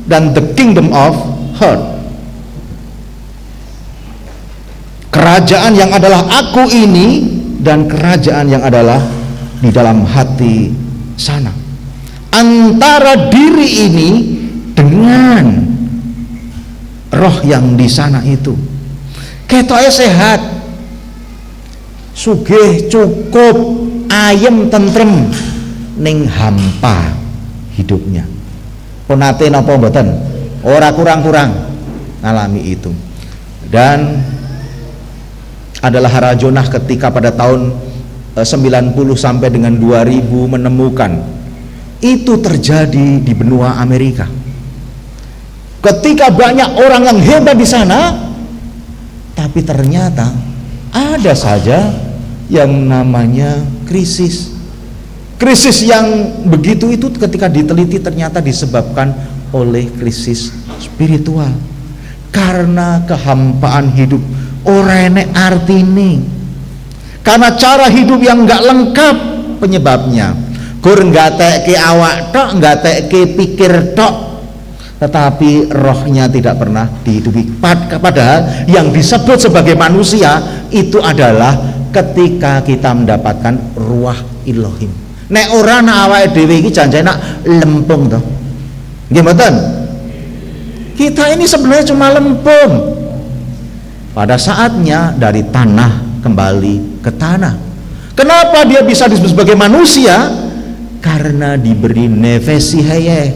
dan the kingdom of heart. Kerajaan yang adalah aku ini dan kerajaan yang adalah di dalam hati sana. Antara diri ini dengan roh yang di sana itu. Ketoke sehat, sugih, cukup, ayem, tentrem, ning hampa hidupnya. Ponate napa mboten? Ora kurang-kurang ngalami itu. Dan adalah Harajonah ketika pada tahun 90 sampai dengan 2000 menemukan itu terjadi di benua Amerika. Ketika banyak orang yang hebat di sana, tapi ternyata ada saja yang namanya krisis. Krisis yang begitu itu ketika diteliti ternyata disebabkan oleh krisis spiritual. Karena kehampaan hidup, ora enek artine. Karena cara hidup yang enggak lengkap penyebabnya. Gur nggatekke awak tok, nggatekke pikir tok, tetapi rohnya tidak pernah dihidupi. Padahal yang disebut sebagai manusia itu adalah ketika kita mendapatkan ruah Elohim. Nek ora nak awake dhewe iki janjane nak lempung to. Nggih mboten? Kita ini sebenarnya cuma lempung. Pada saatnya dari tanah kembali ke tanah. Kenapa dia bisa disebut sebagai manusia? Karena diberi nefesi heye,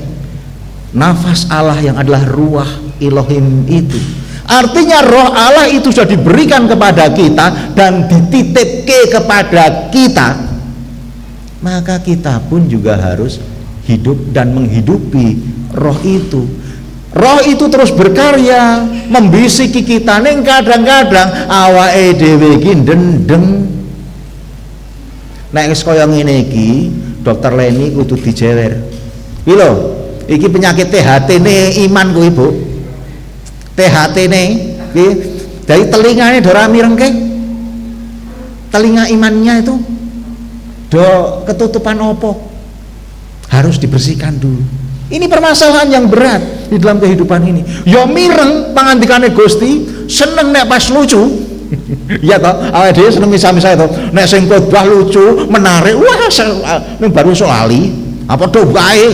nafas Allah yang adalah ruah Elohim itu. Artinya roh Allah itu sudah diberikan kepada kita dan dititipke kepada kita. Maka kita pun juga harus hidup dan menghidupi roh itu. Roh itu terus berkarya, membisiki kita. Ning kadang-kadang awake dhewe iki ndendeng. Nek wis kaya ngene iki, Dokter Leni kudu dijewer. Iki lho, iki penyakit THT-ne iman kuwi, Bu. THT-ne iki dari telingane ora mirengke. Telinga imannya itu do ketutupan opo? Harus dibersihkan dulu. Ini permasalahan yang berat di dalam kehidupan ini. Ya mireng pangandikane Gusti, seneng nek pas lucu. Iya toh, awake dhewe seneng misal-misal to. Nek sing khotbah lucu, menarik, wah ning baru so lali. Apa do wae.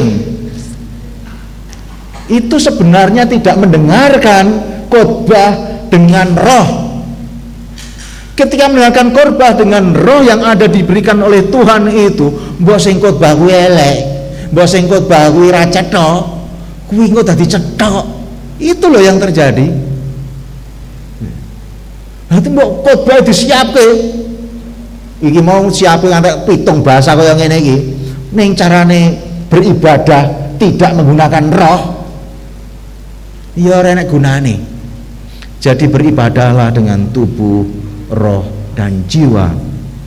Itu sebenarnya tidak mendengarkan khotbah dengan roh. Ketika mendengarkan khotbah dengan roh yang ada diberikan oleh Tuhan itu, mbok sing khotbah kuwi elek, mbok sing khotbah kuwi ra cethok, kuwi engko dadi cethok. Itu loh yang terjadi. Nanti mbok khotbah disiapke. Iki mau siapke ngantek 7 bahasa kaya ngene iki. Ning carane beribadah tidak menggunakan roh, ya ora enak gunane. Jadi beribadahlah dengan tubuh, roh, dan jiwa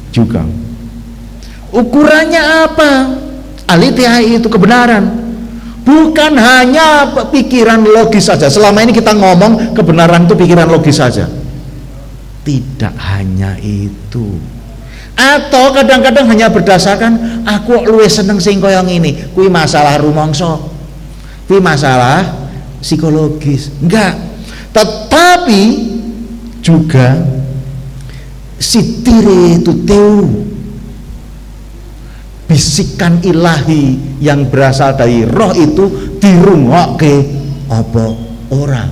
juga. Ukurannya apa? Alitiai itu kebenaran. Bukan hanya pikiran logis saja. Selama ini kita ngomong kebenaran itu pikiran logis saja. Tidak hanya itu. Atau kadang-kadang hanya berdasarkan aku luwih seneng sing kaya ngene, kuwi masalah rumangsa, kuwi masalah psikologis. Enggak. Tetapi juga sitire tuteu, bisikan ilahi yang berasal dari roh itu dirungokke apa ora.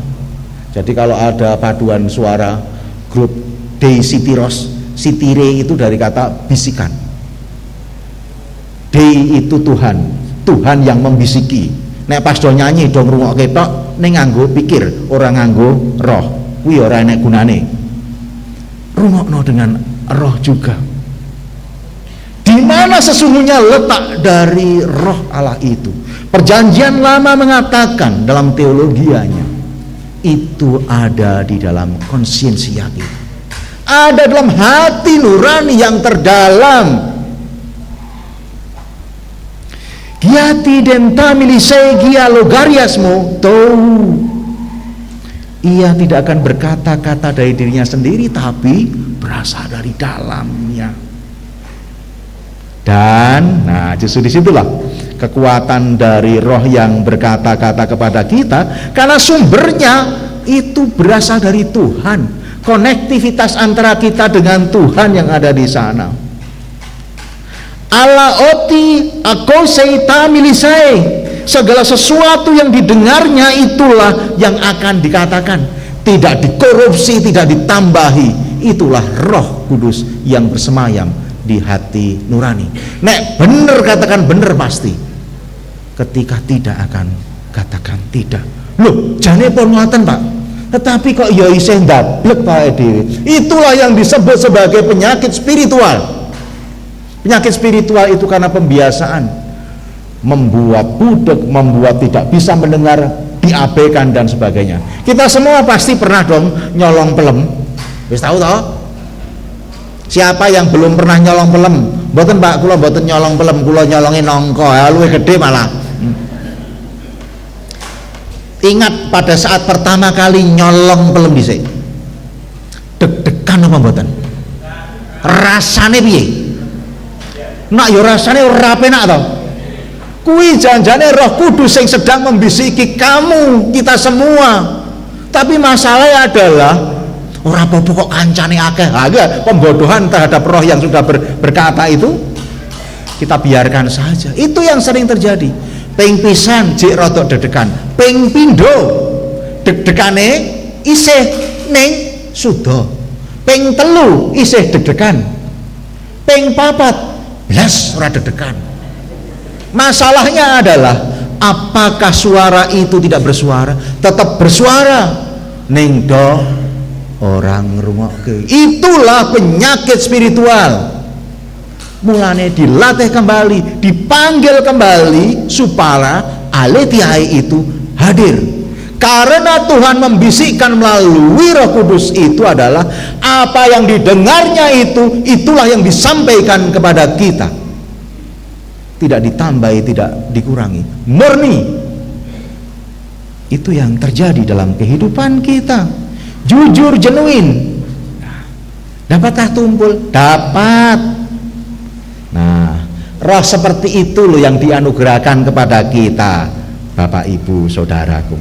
Jadi kalau ada paduan suara grup Dei Sitiros, sitire itu dari kata bisikan. Dei itu Tuhan, Tuhan yang membisiki. Nek pas do nyanyi do ngrungokke tok ning nganggo pikir, ora nganggo roh. Kuwi ora enek gunane. Rungokno dengan roh juga. Di mana sesungguhnya letak dari roh Allah itu? Perjanjian Lama mengatakan dalam teologianya itu ada di dalam konsiensia kita. Ada dalam hati nurani yang terdalam. Giati denta milisei gia logariasmo tau. Ia tidak akan berkata-kata dari dirinya sendiri, tapi berasal dari dalamnya. Dan, nah justru disitulah kekuatan dari roh yang berkata-kata kepada kita, karena sumbernya itu berasal dari Tuhan. Konektivitas antara kita dengan Tuhan yang ada di sana. Ala oti akoseita milisai. Segala sesuatu yang didengarnya itulah yang akan dikatakan. Tidak dikorupsi, tidak ditambahi. Itulah Roh Kudus yang bersemayam di hati nurani. Nek bener katakan bener pasti. Ketika tidak akan katakan tidak. Loh, jane pun ngoten, Pak. Tetapi kok ya isih ndablek Pak dhewe. Itulah yang disebut sebagai penyakit spiritual. Penyakit spiritual itu karena pembiasaan, membuat budek, membuat tidak bisa mendengar, diabaikan dan sebagainya. Kita semua pasti pernah dong nyolong pelem. Wis tahu toh? Siapa yang belum pernah nyolong pelem? Mboten Pak, kula mboten nyolong pelem, kula nyolongi nongko, ya luwih gede malah. Ingat pada saat pertama kali nyolong pelem dhisik. Deg-degan apa mboten? Rasane piye? Nak yo rasane ora penak to. Kuwi janjane Roh Kudus yang sedang membisiki kamu, kita semua. Tapi masalahnya adalah ora apa-apa kok kancane akeh. Agak pembodohan terhadap roh yang sudah berkata itu kita biarkan saja. Itu yang sering terjadi. Ping pisan jek rada deg-degan, ping pindho deg-degane isih ning suda, ping telu isih deg-degan, ping papat blas ora deg-degan. Masalahnya adalah apakah suara itu tidak bersuara? Tetap bersuara ning do orang ngrungokke. Itulah penyakit spiritual. Mulane dilatih kembali, dipanggil kembali supaya aletiai itu hadir. Karena Tuhan membisikkan melalui Roh Kudus itu adalah apa yang didengarnya itu, itulah yang disampaikan kepada kita. Tidak ditambahi, tidak dikurangi, murni. Itu yang terjadi dalam kehidupan kita. Jujur, genuine. Dapatkah tumpul? Dapat. Nah, roh seperti itu loh yang dianugerahkan kepada kita, Bapak Ibu Saudaraku.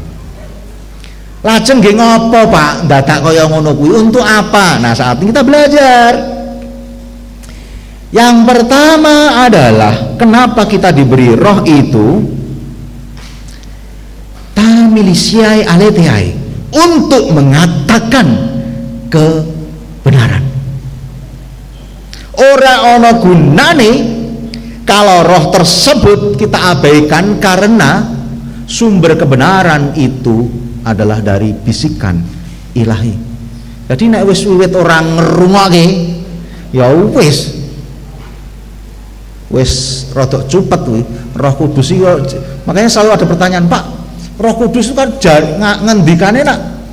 Lajeng nggih ngopo Pak dadak kaya ngono kuwi? Untuk apa? Nah, saat ini kita belajar. Yang pertama adalah kenapa kita diberi roh itu, tamilisiai aletheai, untuk mengatakan kebenaran. Ora ana gunane kalau roh tersebut kita abaikan, karena sumber kebenaran itu adalah dari bisikan ilahi. Jadi nek wis wiwit orang ngrungokke, ya wis rada cupet kuwi. Roh Kudus iki, makanya selalu ada pertanyaan, Pak, Roh Kudus itu kan ngendikane nak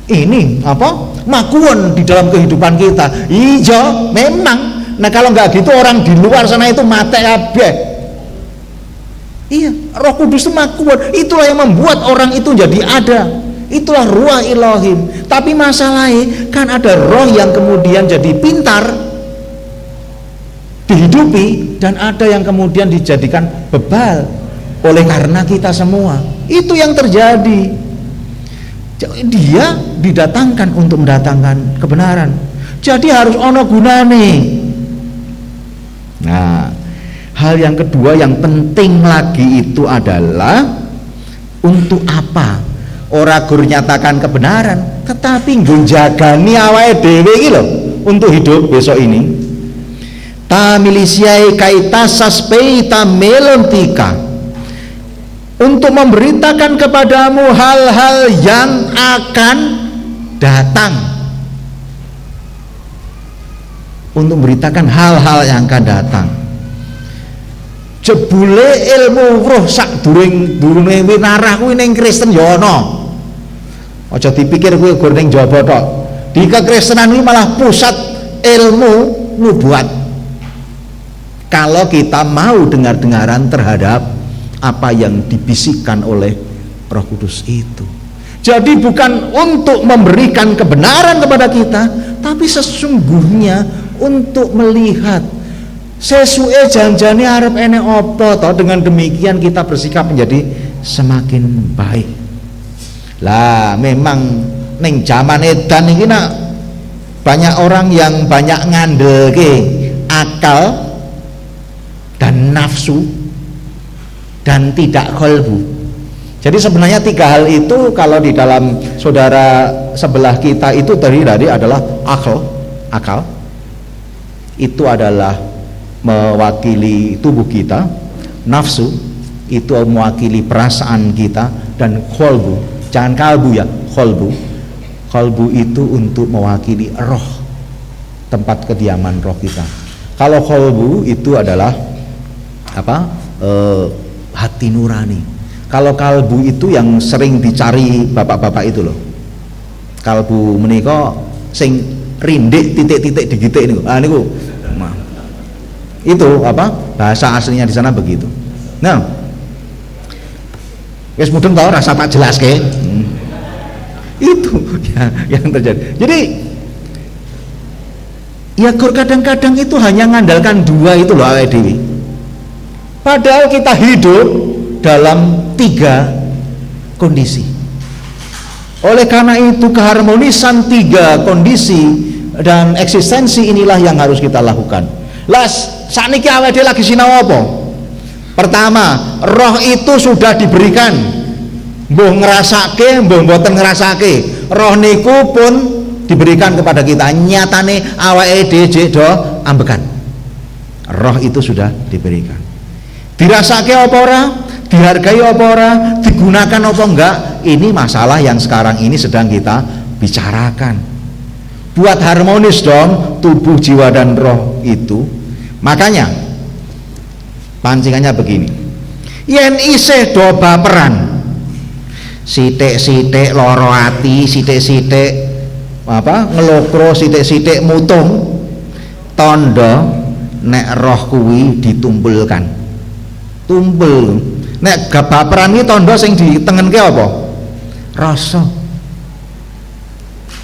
ini apa? Makuon di dalam kehidupan kita. Iya, memang. Nah kalau nggak gitu orang di luar sana itu mate kabeh. Iya, Roh Kudus itu makuon. Itulah yang membuat orang itu jadi ada. Itulah ruah ilahim. Tapi masalahnya kan ada roh yang kemudian jadi pintar dihidupi, dan ada yang kemudian dijadikan bebal oleh karena kita semua. Itu yang terjadi. Dia didatangkan untuk mendatangkan kebenaran. Jadi harus ono gunane. Nah, hal yang kedua yang penting lagi itu adalah untuk apa? Ora gur nyatakan kebenaran, tetapi ngunjagani awake dhewe iki lho untuk hidup besok ini. Tamilisiai kaita saspeita melontika, untuk memberitakan kepadamu hal-hal yang akan datang, untuk memberitakan hal-hal yang akan datang. Jebule ilmu roh sak durunge winarah kuwi ning Kristen ya ana. Aja dipikir kuwi gur ning jaba tok. Di kekristenan ini malah pusat ilmu nubuat. Kalau kita mau dengar-dengaran terhadap apa yang dibisikkan oleh Roh Kudus itu. Jadi bukan untuk memberikan kebenaran kepada kita, tapi sesungguhnya untuk melihat sesuai janjane arep enek apa toh, dengan demikian kita bersikap menjadi semakin baik. Lah memang ning zaman edan iki nak banyak orang yang banyak ngandelke akal dan nafsu dan tidak kolbu. Jadi sebenarnya tiga hal itu kalau di dalam saudara sebelah kita itu terdiri adalah akal itu adalah mewakili tubuh kita, nafsu itu mewakili perasaan kita, dan kolbu, jangan kalbu ya, kolbu itu untuk mewakili roh, tempat kediaman roh kita. Kalau kolbu itu adalah apa? Hati nurani. Kalau kalbu itu yang sering dicari bapak-bapak itu loh. Kalbu menika sing rindik titik-titik digitik niku. Ah niku. Itu apa? Bahasa aslinya di sana begitu. Nah, wis mudeng tau rasa tak jelaske. Itu yang terjadi. Jadi ya kadang-kadang itu hanya mengandalkan dua itu loh awake dhewe. Padahal kita hidup dalam tiga kondisi. Oleh karena itu keharmonisan tiga kondisi dan eksistensi inilah yang harus kita lakukan. Las sakniki awake dhewe lagi sinau apa? Pertama, roh itu sudah diberikan. Mbuh ngrasake, mbuh mboten ngrasake. Roh niku pun diberikan kepada kita. Nyatane awake dhewe do ambekan. Roh itu sudah diberikan. Dirasake apa ora? Dihargai apa ora? Digunakan apa enggak? Ini masalah yang sekarang ini sedang kita bicarakan. Buat harmonis dong tubuh, jiwa dan roh itu. Makanya pancingannya begini, yen isih do baperan, sithik-sithik lara ati, sithik-sithik apa ngelokro, sithik-sithik mutung, tanda nek roh kuwi ditumpulkan. Tumpul. Nek baperan iki tanda sing ditengenke apa? Rasa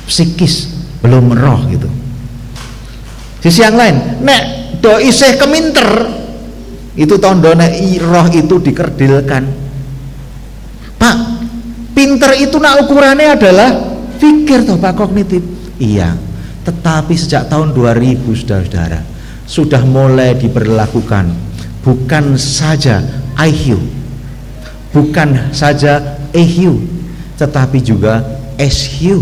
psikis, belum roh gitu. Sisi yang lain, nek do isih keminter, itu tanda nek roh itu dikerdilkan. Pak, pinter itu nak ukurannya adalah pikir toh Pak, kognitif. Iya, tetapi sejak tahun 2000 saudara-saudara, sudah mulai diberlakukan, bukan saja IQ, bukan saja EQ, tetapi juga SQ.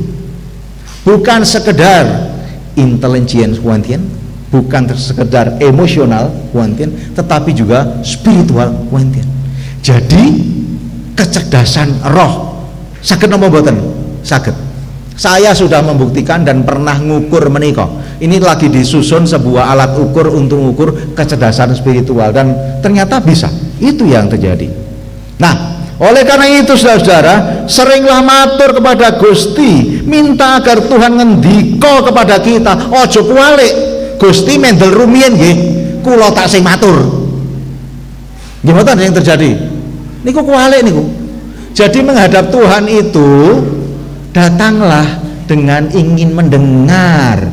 Bukan sekedar intelligence wantian, bukan sekedar emosional wantian, tetapi juga spiritual wantian. Jadi kecerdasan roh saged napa mboten? Saged. Saya sudah membuktikan dan pernah ngukur menika. Ini lagi disusun sebuah alat ukur untuk mengukur kecerdasan spiritual dan ternyata bisa. Itu yang terjadi. Nah, oleh karena itu saudara-saudara, seringlah matur kepada Gusti, minta agar Tuhan ngendika kepada kita, ojo kualik. Gusti mendel rumiyin nggih, kula tak sing matur. Nggih mboten yang terjadi. Niku kualik niku. Jadi menghadap Tuhan itu datanglah dengan ingin mendengar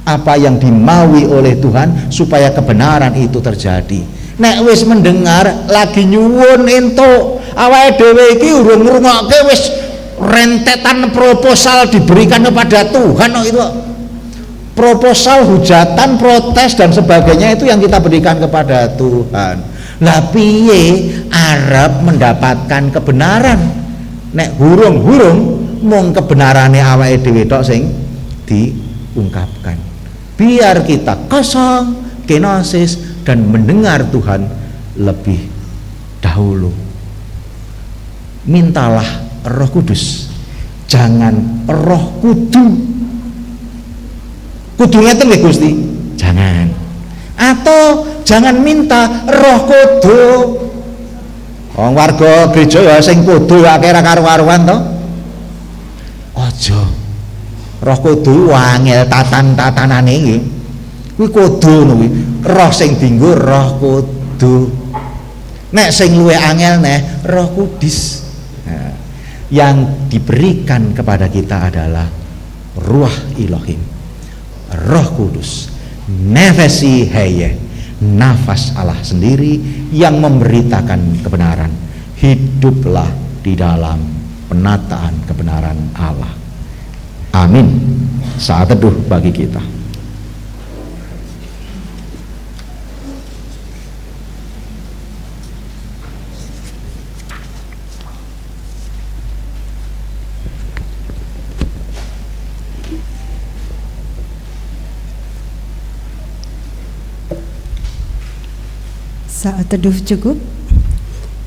apa yang dimaui oleh Tuhan supaya kebenaran itu terjadi. Nek wis mendengar lagi nyuwun entuk, awake dhewe iki urung ngrungokke wis rentetan proposal diberikan kepada Tuhan itu. Proposal, hujatan, protes dan sebagainya itu yang kita berikan kepada Tuhan. Lah piye arep mendapatkan kebenaran? Nek hurung-hurung mung kebenarane awake dhewe tok sing diungkapkan. Biar kita kosong, kenosis dan mendengar Tuhan lebih dahulu. Mintalah Roh Kudus, jangan Roh Kudu. Kudu ngeten nggih Gusti? Jangan. Atau jangan minta Roh Kudu. Wong warga gereja ya sing kudu akeh ra karo-karuan to. Aja. Roh Kudu wangel tatan-tatanane iki. Kuwi kudu kuwi. Roh sing dienggo Roh Kudu. Nek sing luwih angel neh Roh Kudus. Nah, yang diberikan kepada kita adalah Ruah Elohim, Roh Kudus, nefesi heye, nafas Allah sendiri yang memberitakan kebenaran. Hiduplah di dalam penataan kebenaran Allah. Amin. Saat teduh bagi kita. Saat teduh cukup.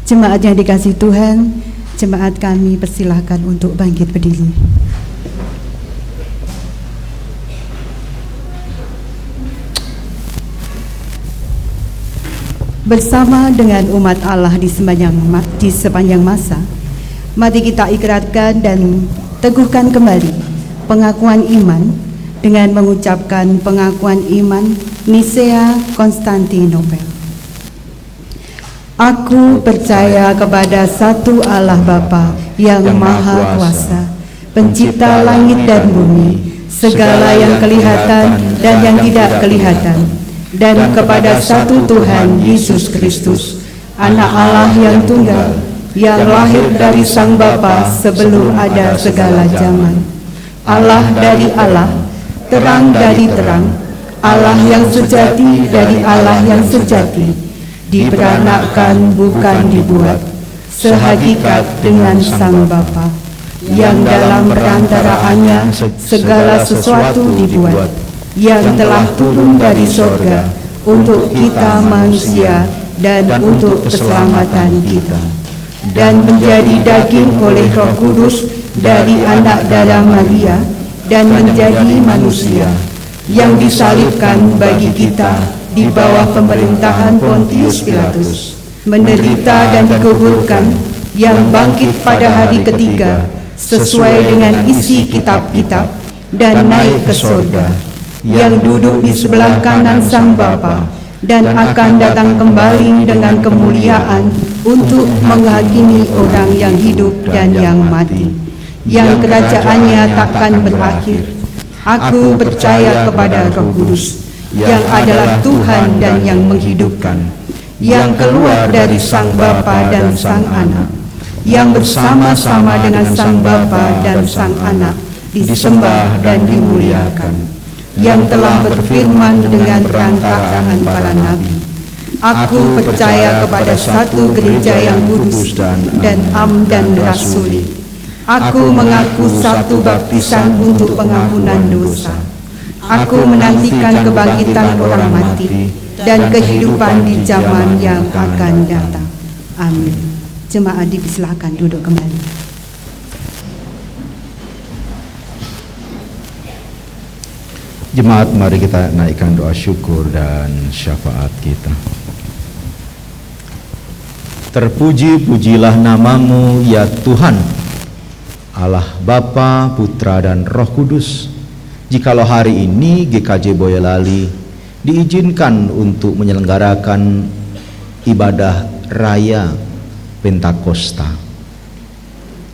Jemaat yang dikasihi Tuhan, jemaat kami persilahkan untuk bangkit berdiri. Bersama dengan umat Allah di sepanjang masa, mari kita ikrarkan dan teguhkan kembali pengakuan iman dengan mengucapkan pengakuan iman Nisea Konstantinopel. Aku percaya kepada satu Allah Bapa yang Maha Kuasa, pencipta langit dan bumi, segala yang kelihatan dan yang tidak kelihatan, dan kepada satu Tuhan Yesus Kristus, Anak Allah yang tunggal, yang lahir dari Sang Bapa sebelum ada segala zaman. Allah dari Allah, terang dari terang, Allah yang sejati dari Allah yang sejati, diperanakkan bukan dibuat, sehakikat dengan Sang Bapa, yang dalam perantaraannya segala sesuatu dibuat, yang telah turun dari sorga untuk kita manusia dan untuk keselamatan kita, dan menjadi daging oleh Roh Kudus dari anak darah Maria, dan menjadi manusia, yang disalibkan bagi kita di bawah pemerintahan Pontius Pilatus, menderita dan dikuburkan, yang bangkit pada hari ketiga sesuai dengan isi kitab-kitab, dan naik ke surga, yang duduk di sebelah kanan Sang Bapa, dan akan datang kembali dengan kemuliaan untuk menghakimi orang yang hidup dan yang mati, yang kerajaannya takkan berakhir. Aku percaya kepada Roh Kudus, yang adalah Tuhan dan yang menghidupkan, yang keluar dari Sang Bapa dan Sang Anak, yang bersama-sama dengan Sang Bapa dan Sang Anak disembah dan dimuliakan. yang telah berfirman dengan perantaraan para nabi. Aku percaya kepada satu gereja yang kudus dan am dan rasuli. Aku mengaku satu baptisan untuk pengampunan dosa. Aku menantikan kebangkitan orang mati dan kehidupan di zaman yang akan datang. Amin. Jemaat dipersilakan duduk kembali. Jemaat, mari kita naikkan doa syukur dan syafaat kita. Terpuji-pujilah namamu ya Tuhan, Allah Bapa, Putra dan Roh Kudus. Jikalau hari ini GKJ Boyolali diizinkan untuk menyelenggarakan ibadah raya Pentakosta,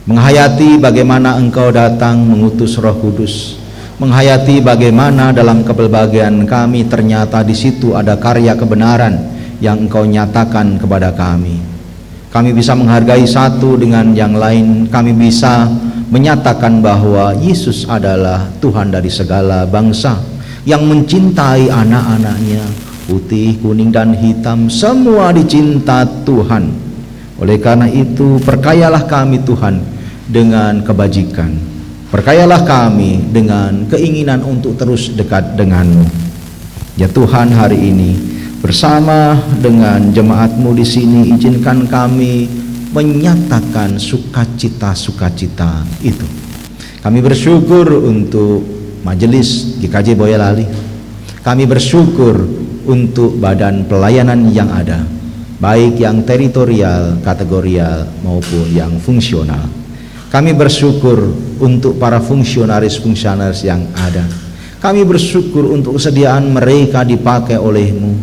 menghayati bagaimana Engkau datang mengutus Roh Kudus, menghayati bagaimana dalam kepelbagaian kami ternyata di situ ada karya kebenaran yang Engkau nyatakan kepada kami. Kami bisa menghargai satu dengan yang lain. Kami bisa menyatakan bahwa Yesus adalah Tuhan dari segala bangsa yang mencintai anak-anaknya, putih, kuning, dan hitam, semua dicinta Tuhan. Oleh karena itu, perkayalah kami Tuhan dengan kebajikan. Perkayalah kami dengan keinginan untuk terus dekat denganmu. Ya Tuhan, hari ini bersama dengan jemaatmu di sini, izinkan kami menyatakan sukacita-sukacita itu. Kami bersyukur untuk majelis GKJ Boyolali. Kami bersyukur untuk badan pelayanan yang ada, baik yang teritorial, kategorial maupun yang fungsional. Kami bersyukur untuk para fungsionaris-fungsionaris yang ada. Kami bersyukur untuk kesediaan mereka dipakai olehmu,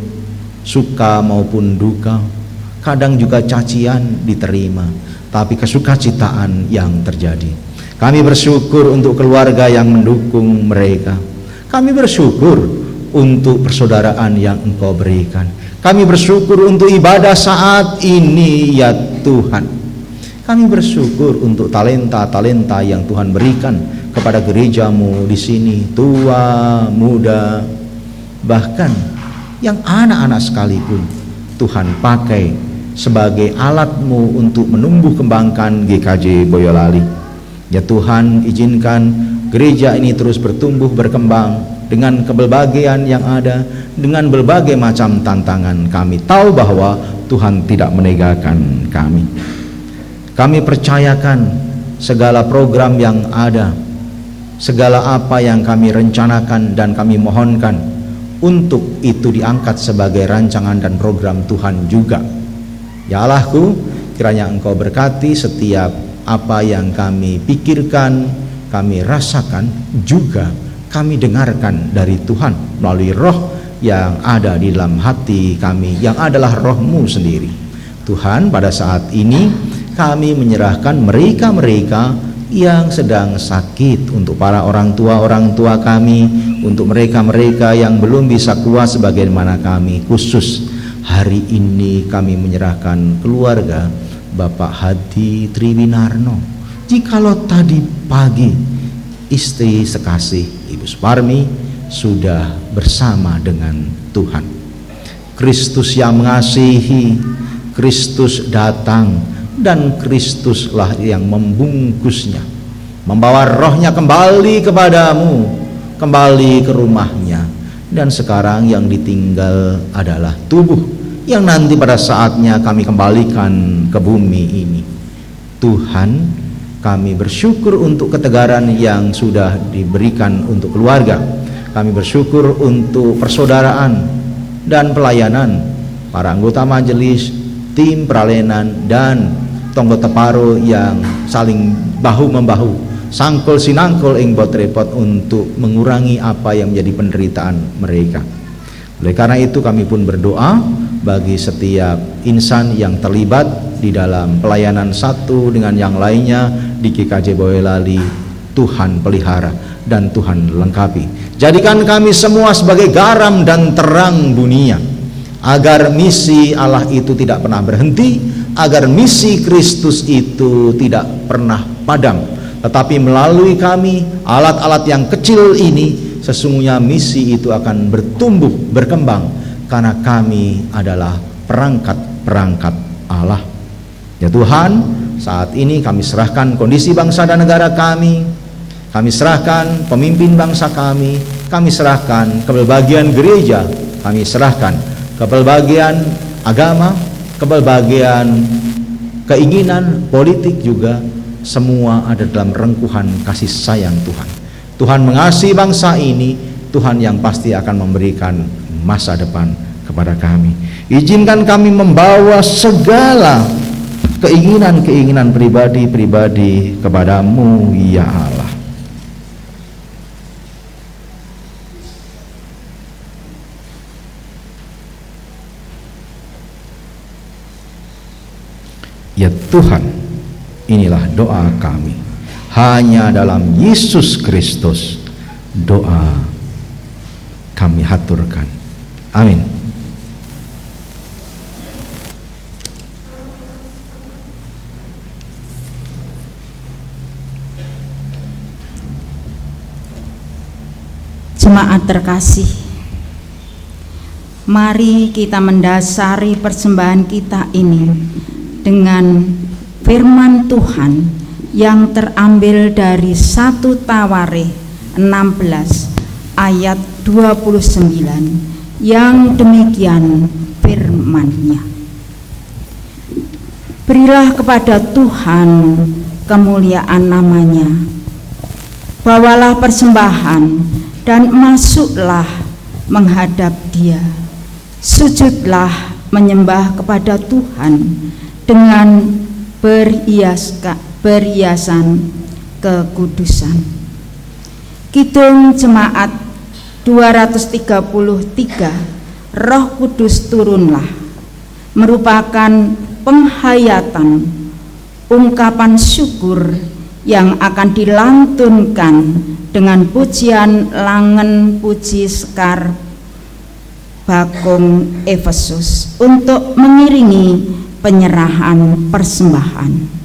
suka maupun duka, kadang juga cacian diterima, tapi kesukacitaan yang terjadi. Kami bersyukur untuk keluarga yang mendukung mereka. Kami bersyukur untuk persaudaraan yang Engkau berikan. Kami bersyukur untuk ibadah saat ini ya Tuhan. Kami bersyukur untuk talenta-talenta yang Tuhan berikan kepada gerejamu di sini, tua, muda, bahkan yang anak-anak sekalipun Tuhan pakai sebagai alatmu untuk menumbuh kembangkan GKJ Boyolali. Ya Tuhan, izinkan gereja ini terus bertumbuh berkembang dengan keberbagian yang ada, dengan berbagai macam tantangan. Kami tahu bahwa Tuhan tidak meninggalkan kami. Kami percayakan segala program yang ada, segala apa yang kami rencanakan dan kami mohonkan, untuk itu diangkat sebagai rancangan dan program Tuhan juga. Ya Allahku, kiranya Engkau berkati setiap apa yang kami pikirkan, kami rasakan, juga kami dengarkan dari Tuhan melalui roh yang ada di dalam hati kami, yang adalah roh-Mu sendiri. Tuhan, pada saat ini kami menyerahkan mereka-mereka yang sedang sakit, untuk para orang tua kami, untuk mereka-mereka yang belum bisa keluar sebagaimana kami. Khusus hari ini kami menyerahkan keluarga Bapak Hadi Triwinarno. Jikalau tadi pagi istri sekasih Ibu Suparmi sudah bersama dengan Tuhan, Kristus yang mengasihi, Kristus datang, dan Kristuslah yang membungkusnya, membawa rohnya kembali kepadamu, kembali ke rumahnya. Dan sekarang yang ditinggal adalah tubuh yang nanti pada saatnya kami kembalikan ke bumi ini. Tuhan, kami bersyukur untuk ketegaran yang sudah diberikan untuk keluarga. Kami bersyukur untuk persaudaraan dan pelayanan para anggota majelis, tim peralenan, dan tonggo teparo yang saling bahu-membahu, sangkul sinangkul ing bot repot untuk mengurangi apa yang menjadi penderitaan mereka. Oleh karena itu kami pun berdoa bagi setiap insan yang terlibat di dalam pelayanan satu dengan yang lainnya di GKJ Boyolali. Tuhan pelihara dan Tuhan lengkapi. Jadikan kami semua sebagai garam dan terang dunia, agar misi Allah itu tidak pernah berhenti, agar misi Kristus itu tidak pernah padam, tetapi melalui kami, alat-alat yang kecil ini, sesungguhnya misi itu akan bertumbuh, berkembang, karena kami adalah perangkat-perangkat Allah. Ya Tuhan, saat ini kami serahkan kondisi bangsa dan negara kami serahkan pemimpin bangsa kami serahkan kepelbagian gereja, kami serahkan kepelbagian agama, kepelbagian keinginan politik juga, semua ada dalam rengkuhan kasih sayang Tuhan. Tuhan mengasihi bangsa ini, Tuhan yang pasti akan memberikan masa depan kepada kami. Izinkan kami membawa segala keinginan-keinginan pribadi-pribadi kepadamu ya Allah. Ya Tuhan, inilah doa kami, hanya dalam Yesus Kristus doa kami haturkan. Amin. Jemaat terkasih, mari kita mendasari persembahan kita ini dengan firman Tuhan yang terambil dari 1 Tawarikh 16 ayat 29 yang demikian firman-Nya. Berilah kepada Tuhan kemuliaan namanya, bawalah persembahan dan masuklah menghadap Dia, sujudlah menyembah kepada Tuhan dengan berhiasan kekudusan. Kidung Jemaat 233, Roh Kudus turunlah, merupakan penghayatan ungkapan syukur yang akan dilantunkan dengan pujian Langen Puji Sekar Bakung Efesus untuk mengiringi penyerahan persembahan.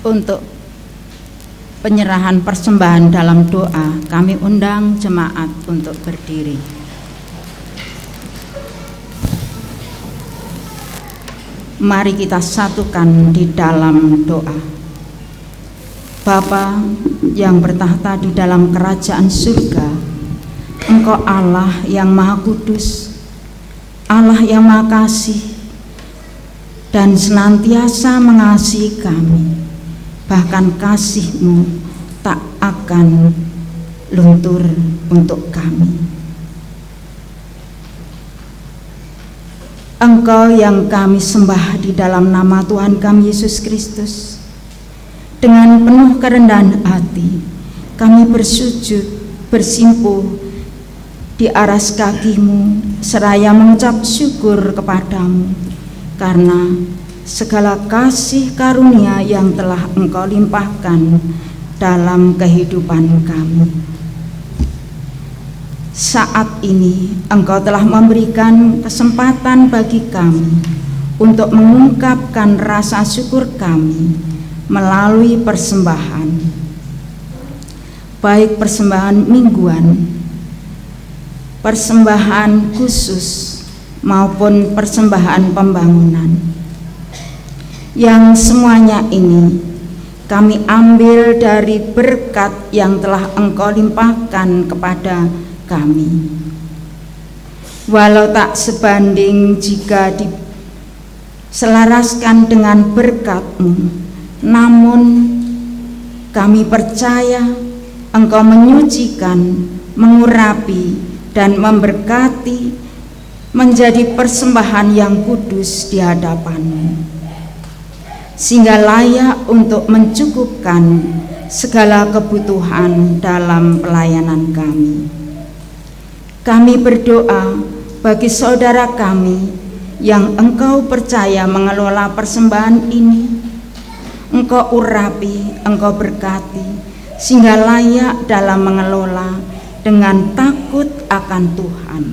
Untuk penyerahan persembahan dalam doa, kami undang jemaat untuk berdiri. Mari kita satukan di dalam doa. Bapa yang bertahta di dalam kerajaan surga, Engkau Allah yang Maha Kudus, Allah yang Maha Kasih, dan senantiasa mengasihi kami. Bahkan kasih-Mu tak akan luntur untuk kami. Engkau yang kami sembah di dalam nama Tuhan kami Yesus Kristus, dengan penuh kerendahan hati kami bersujud bersimpuh di aras kaki-Mu seraya mengucap syukur kepadamu karena segala kasih karunia yang telah Engkau limpahkan dalam kehidupan kami. Saat ini Engkau telah memberikan kesempatan bagi kami untuk mengungkapkan rasa syukur kami melalui persembahan, baik persembahan mingguan, persembahan khusus maupun persembahan pembangunan. Yang semuanya ini kami ambil dari berkat yang telah Engkau limpahkan kepada kami. Walau tak sebanding jika diselaraskan dengan berkat-Mu, namun kami percaya Engkau menyucikan, mengurapi, dan memberkati menjadi persembahan yang kudus di hadapan-Mu, sehingga layak untuk mencukupkan segala kebutuhan dalam pelayanan kami. Kami berdoa bagi saudara kami yang Engkau percaya mengelola persembahan ini. Engkau urapi, Engkau berkati, sehingga layak dalam mengelola dengan takut akan Tuhan.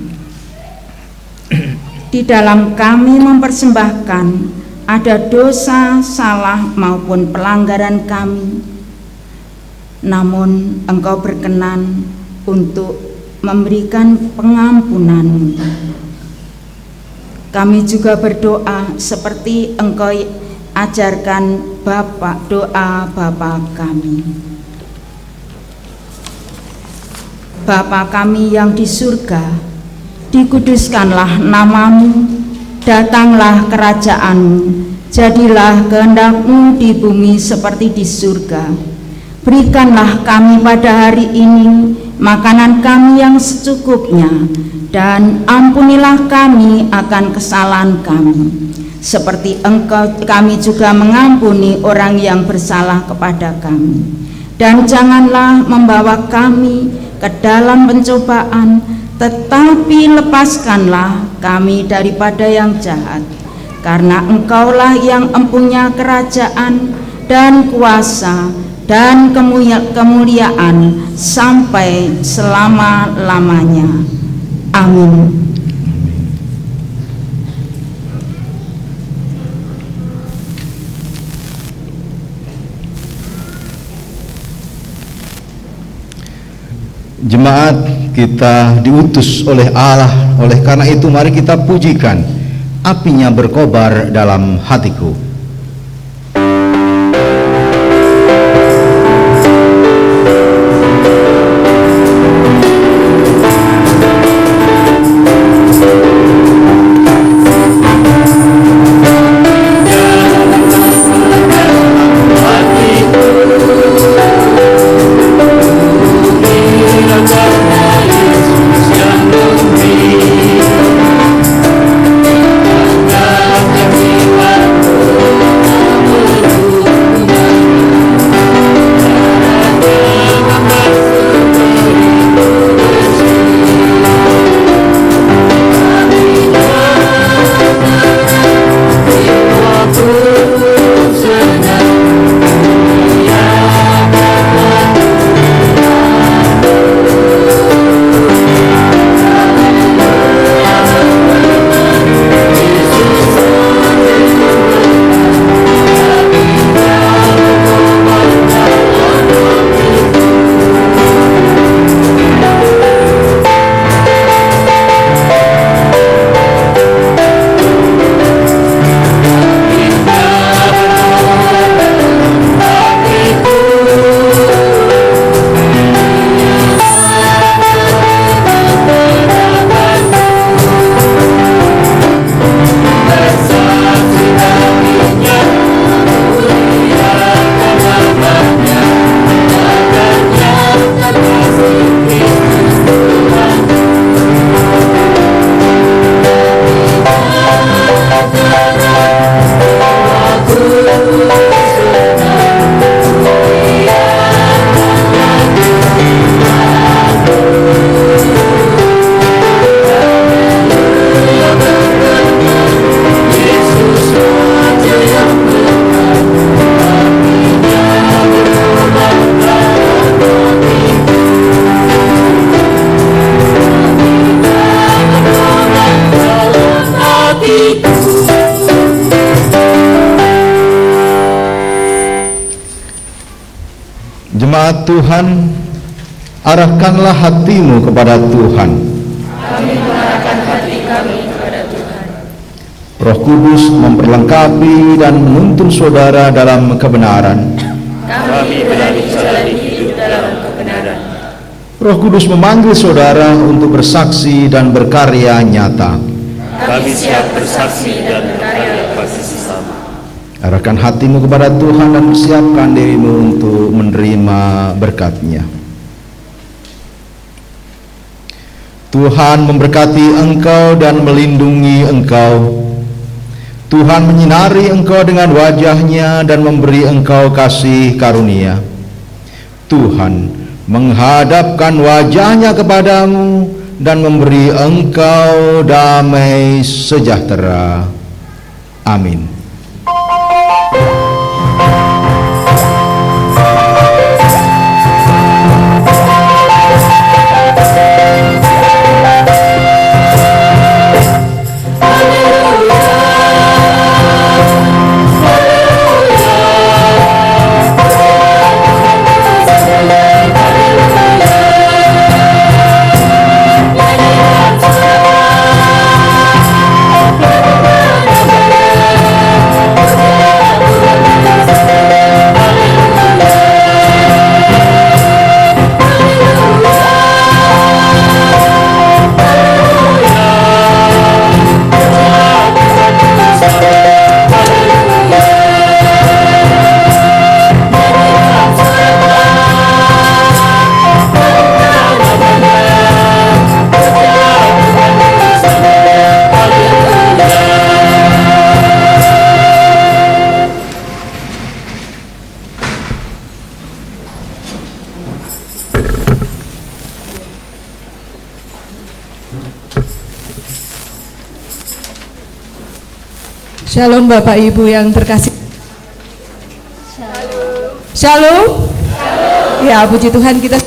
Di dalam kami mempersembahkan ada dosa, salah maupun pelanggaran kami, namun Engkau berkenan untuk memberikan pengampunan. Kami juga berdoa seperti Engkau ajarkan Bapa, doa Bapa kami. Bapa kami yang di surga, dikuduskanlah nama-Mu, datanglah kerajaan-Mu, jadilah kehendak-Mu di bumi seperti di surga. Berikanlah kami pada hari ini makanan kami yang secukupnya, dan ampunilah kami akan kesalahan kami, seperti kami juga mengampuni orang yang bersalah kepada kami. Dan janganlah membawa kami ke dalam pencobaan, tetapi lepaskanlah kami daripada yang jahat, karena Engkaulah yang empunya kerajaan dan kuasa dan kemuliaan sampai selama-lamanya. Amin. Jemaat, kita diutus oleh Allah. Oleh karena itu mari kita pujikan apinya berkobar dalam hatiku. Jemaat Tuhan, arahkanlah hatimu kepada Tuhan. Kami mengarahkan hati kami kepada Tuhan. Roh Kudus memperlengkapi dan menuntun saudara dalam kebenaran. Kami berani jalani hidup dalam kebenaran. Roh Kudus memanggil saudara untuk bersaksi dan berkarya nyata. Kami siap bersaksi dan berkarya bagi sesama. Arahkan hatimu kepada Tuhan dan persiapkan dirimu untuk menerima berkat-Nya. Tuhan memberkati engkau dan melindungi engkau. Tuhan menyinari engkau dengan wajah-Nya dan memberi engkau kasih karunia. Tuhan menghadapkan wajah-Nya kepadamu dan memberi engkau damai sejahtera. Amin. Shalom Bapak Ibu yang terkasih. Shalom. Ya, puji Tuhan, kita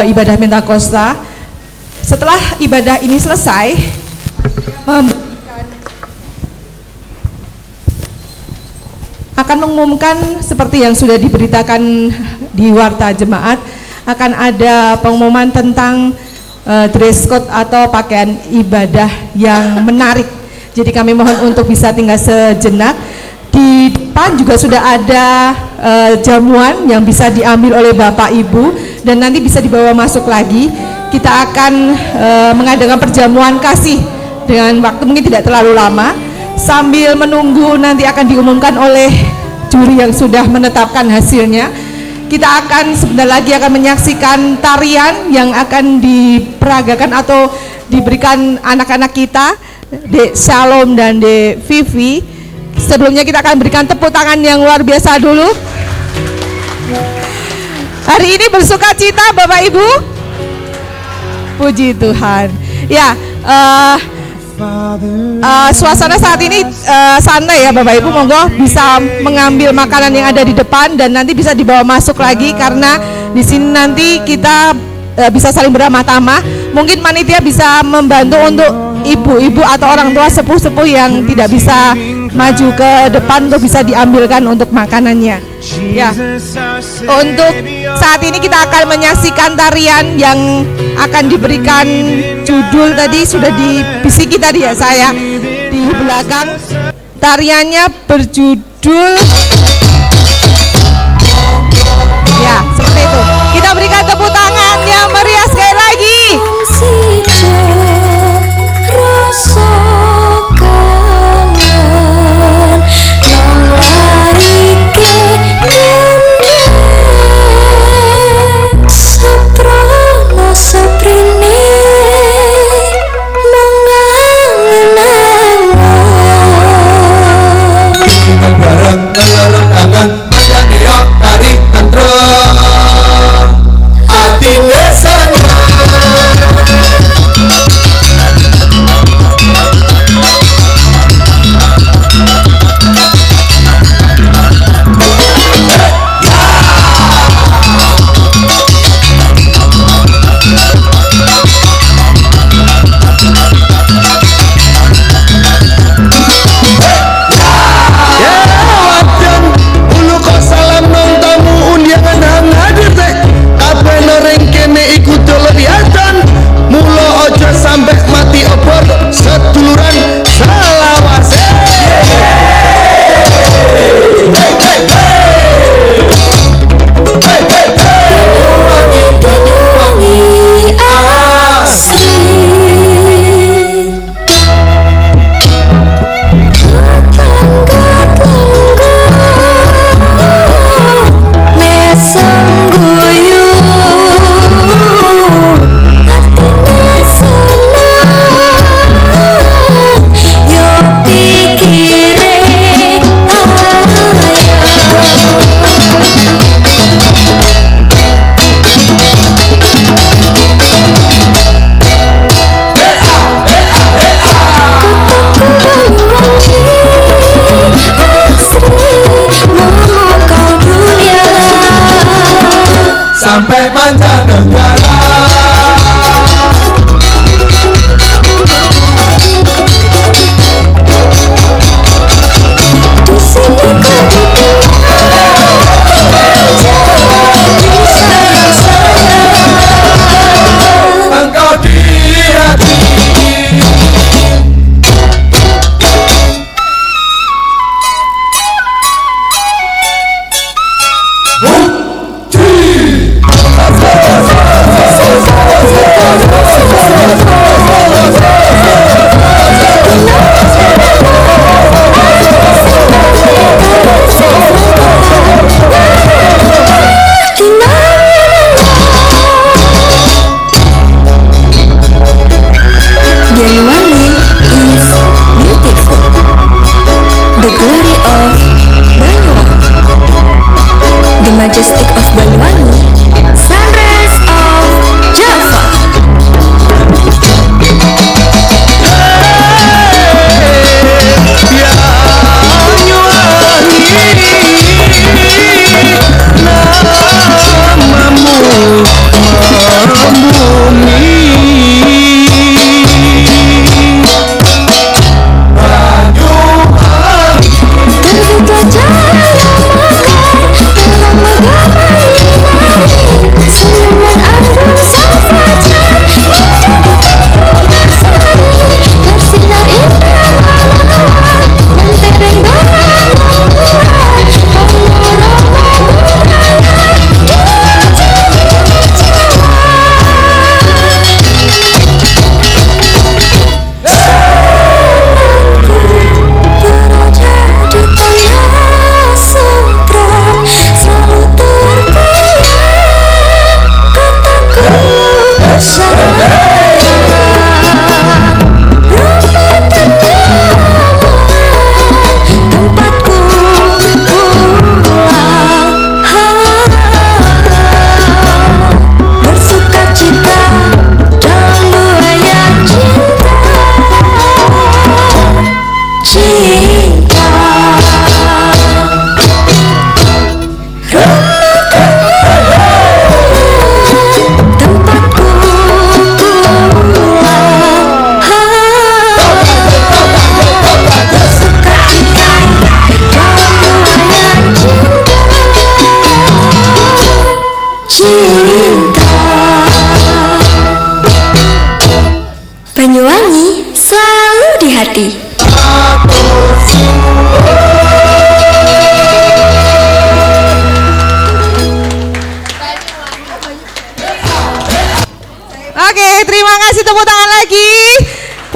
ibadah Pentakosta. Setelah ibadah ini selesai, akan mengumumkan seperti yang sudah diberitakan di warta jemaat, akan ada pengumuman tentang dress code atau pakaian ibadah yang menarik. Jadi kami mohon untuk bisa tinggal sejenak. Di depan juga sudah ada jamuan yang bisa diambil oleh Bapak Ibu dan nanti bisa dibawa masuk lagi. Kita akan mengadakan perjamuan kasih dengan waktu mungkin tidak terlalu lama, sambil menunggu nanti akan diumumkan oleh juri yang sudah menetapkan hasilnya. Kita akan sebentar lagi akan menyaksikan tarian yang akan diperagakan atau diberikan anak-anak kita, Dek Shalom dan Dek Vivi. Sebelumnya kita akan berikan tepuk tangan yang luar biasa dulu. Hari ini bersuka cita Bapak Ibu. Puji Tuhan. Ya, suasana saat ini santai ya Bapak Ibu, monggo bisa mengambil makanan yang ada di depan dan nanti bisa dibawa masuk lagi, karena di sini nanti kita bisa saling beramah tamah. Mungkin panitia bisa membantu untuk ibu-ibu atau orang tua sepuh-sepuh yang tidak bisa maju ke depan untuk bisa diambilkan untuk makanannya. Ya, untuk saat ini kita akan menyaksikan tarian yang akan diberikan judul tadi sudah dibisiki tadi ya saya di belakang. Tariannya berjudul ya seperti itu. Kita berikan tepuk tangan yang meriah sekali lagi.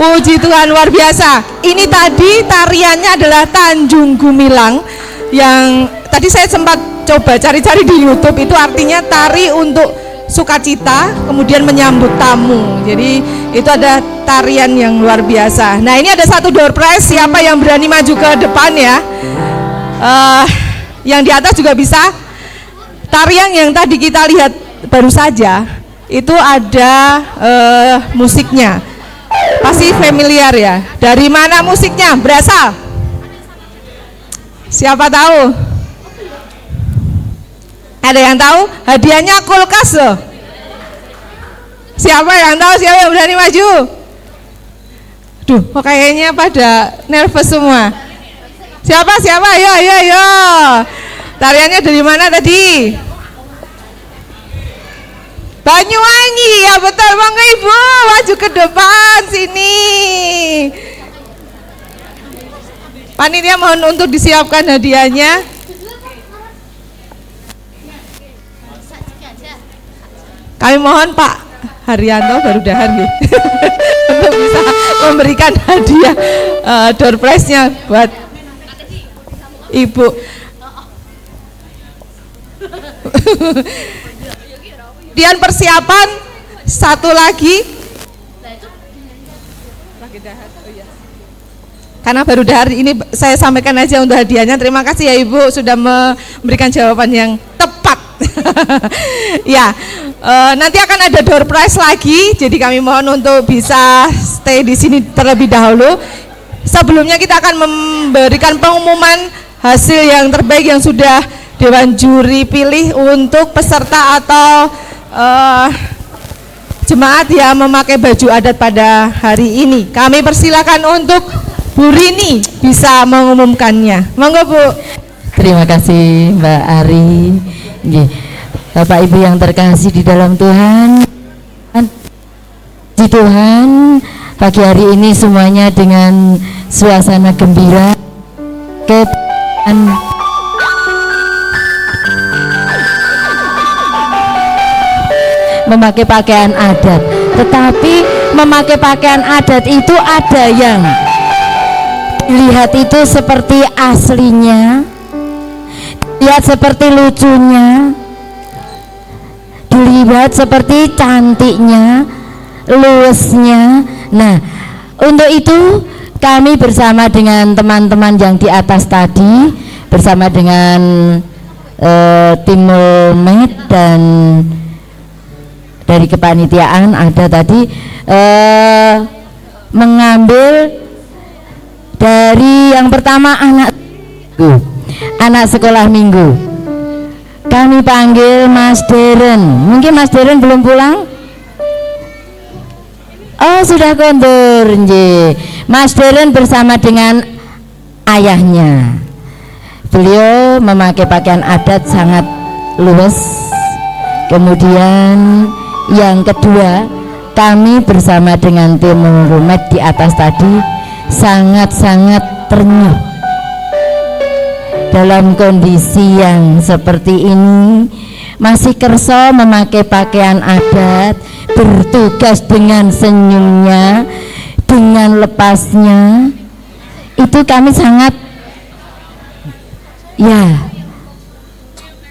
Puji Tuhan, luar biasa. Ini tadi tariannya adalah Tanjung Gumilang, yang tadi saya sempat coba cari-cari di YouTube. Itu artinya tari untuk sukacita, kemudian menyambut tamu. Jadi itu ada tarian yang luar biasa. Nah, ini ada satu door prize. Siapa yang berani maju ke depan ya? Yang di atas juga bisa. Tarian yang tadi kita lihat baru saja itu ada musiknya. Pasti familiar ya. Dari mana musiknya berasal? Siapa tahu? Ada yang tahu? Hadiahnya kulkas loh. Siapa yang tahu? Siapa yang berani maju? Duh, kok kayaknya pada nervous semua. Siapa? Ayo. Tariannya dari mana tadi? Banyuwangi, ya betul. Monggo Ibu, maju ke depan sini. Panitia mohon untuk disiapkan hadiahnya. Kami mohon Pak Haryanto baru dahan nih untuk bisa memberikan hadiah door prize-nya buat Ibu. Dian persiapan satu lagi. Karena baru dahar ini saya sampaikan aja untuk hadiahnya. Terima kasih ya Ibu sudah memberikan jawaban yang tepat. Ya, nanti akan ada door prize lagi. Jadi kami mohon untuk bisa stay di sini terlebih dahulu. Sebelumnya kita akan memberikan pengumuman hasil yang terbaik yang sudah Dewan Juri pilih untuk peserta atau jemaat yang memakai baju adat pada hari ini. Kami persilakan untuk Bu Rini bisa mengumumkannya. Monggo Bu. Terima kasih Mbak Ari. Bapak Ibu yang terkasih di dalam Tuhan, di Tuhan, pagi hari ini semuanya dengan suasana gembira, memakai pakaian adat. Tetapi memakai pakaian adat itu ada yang lihat itu seperti aslinya, lihat seperti lucunya, dilihat seperti cantiknya, luwesnya. Nah, untuk itu kami bersama dengan teman-teman yang di atas tadi, bersama dengan tim Mulmed dan dari kepanitiaan ada tadi mengambil dari yang pertama anak sekolah minggu. Kami panggil Mas Deren. Mungkin Mas Deren belum pulang? Oh, sudah kondur. Mas Deren bersama dengan ayahnya. Beliau memakai pakaian adat sangat luwes. Kemudian yang kedua, kami bersama dengan tim Mulmed di atas tadi sangat-sangat ternyuh dalam kondisi yang seperti ini, masih kerso memakai pakaian adat, bertugas dengan senyumnya, dengan lepasnya. Itu kami sangat, ya,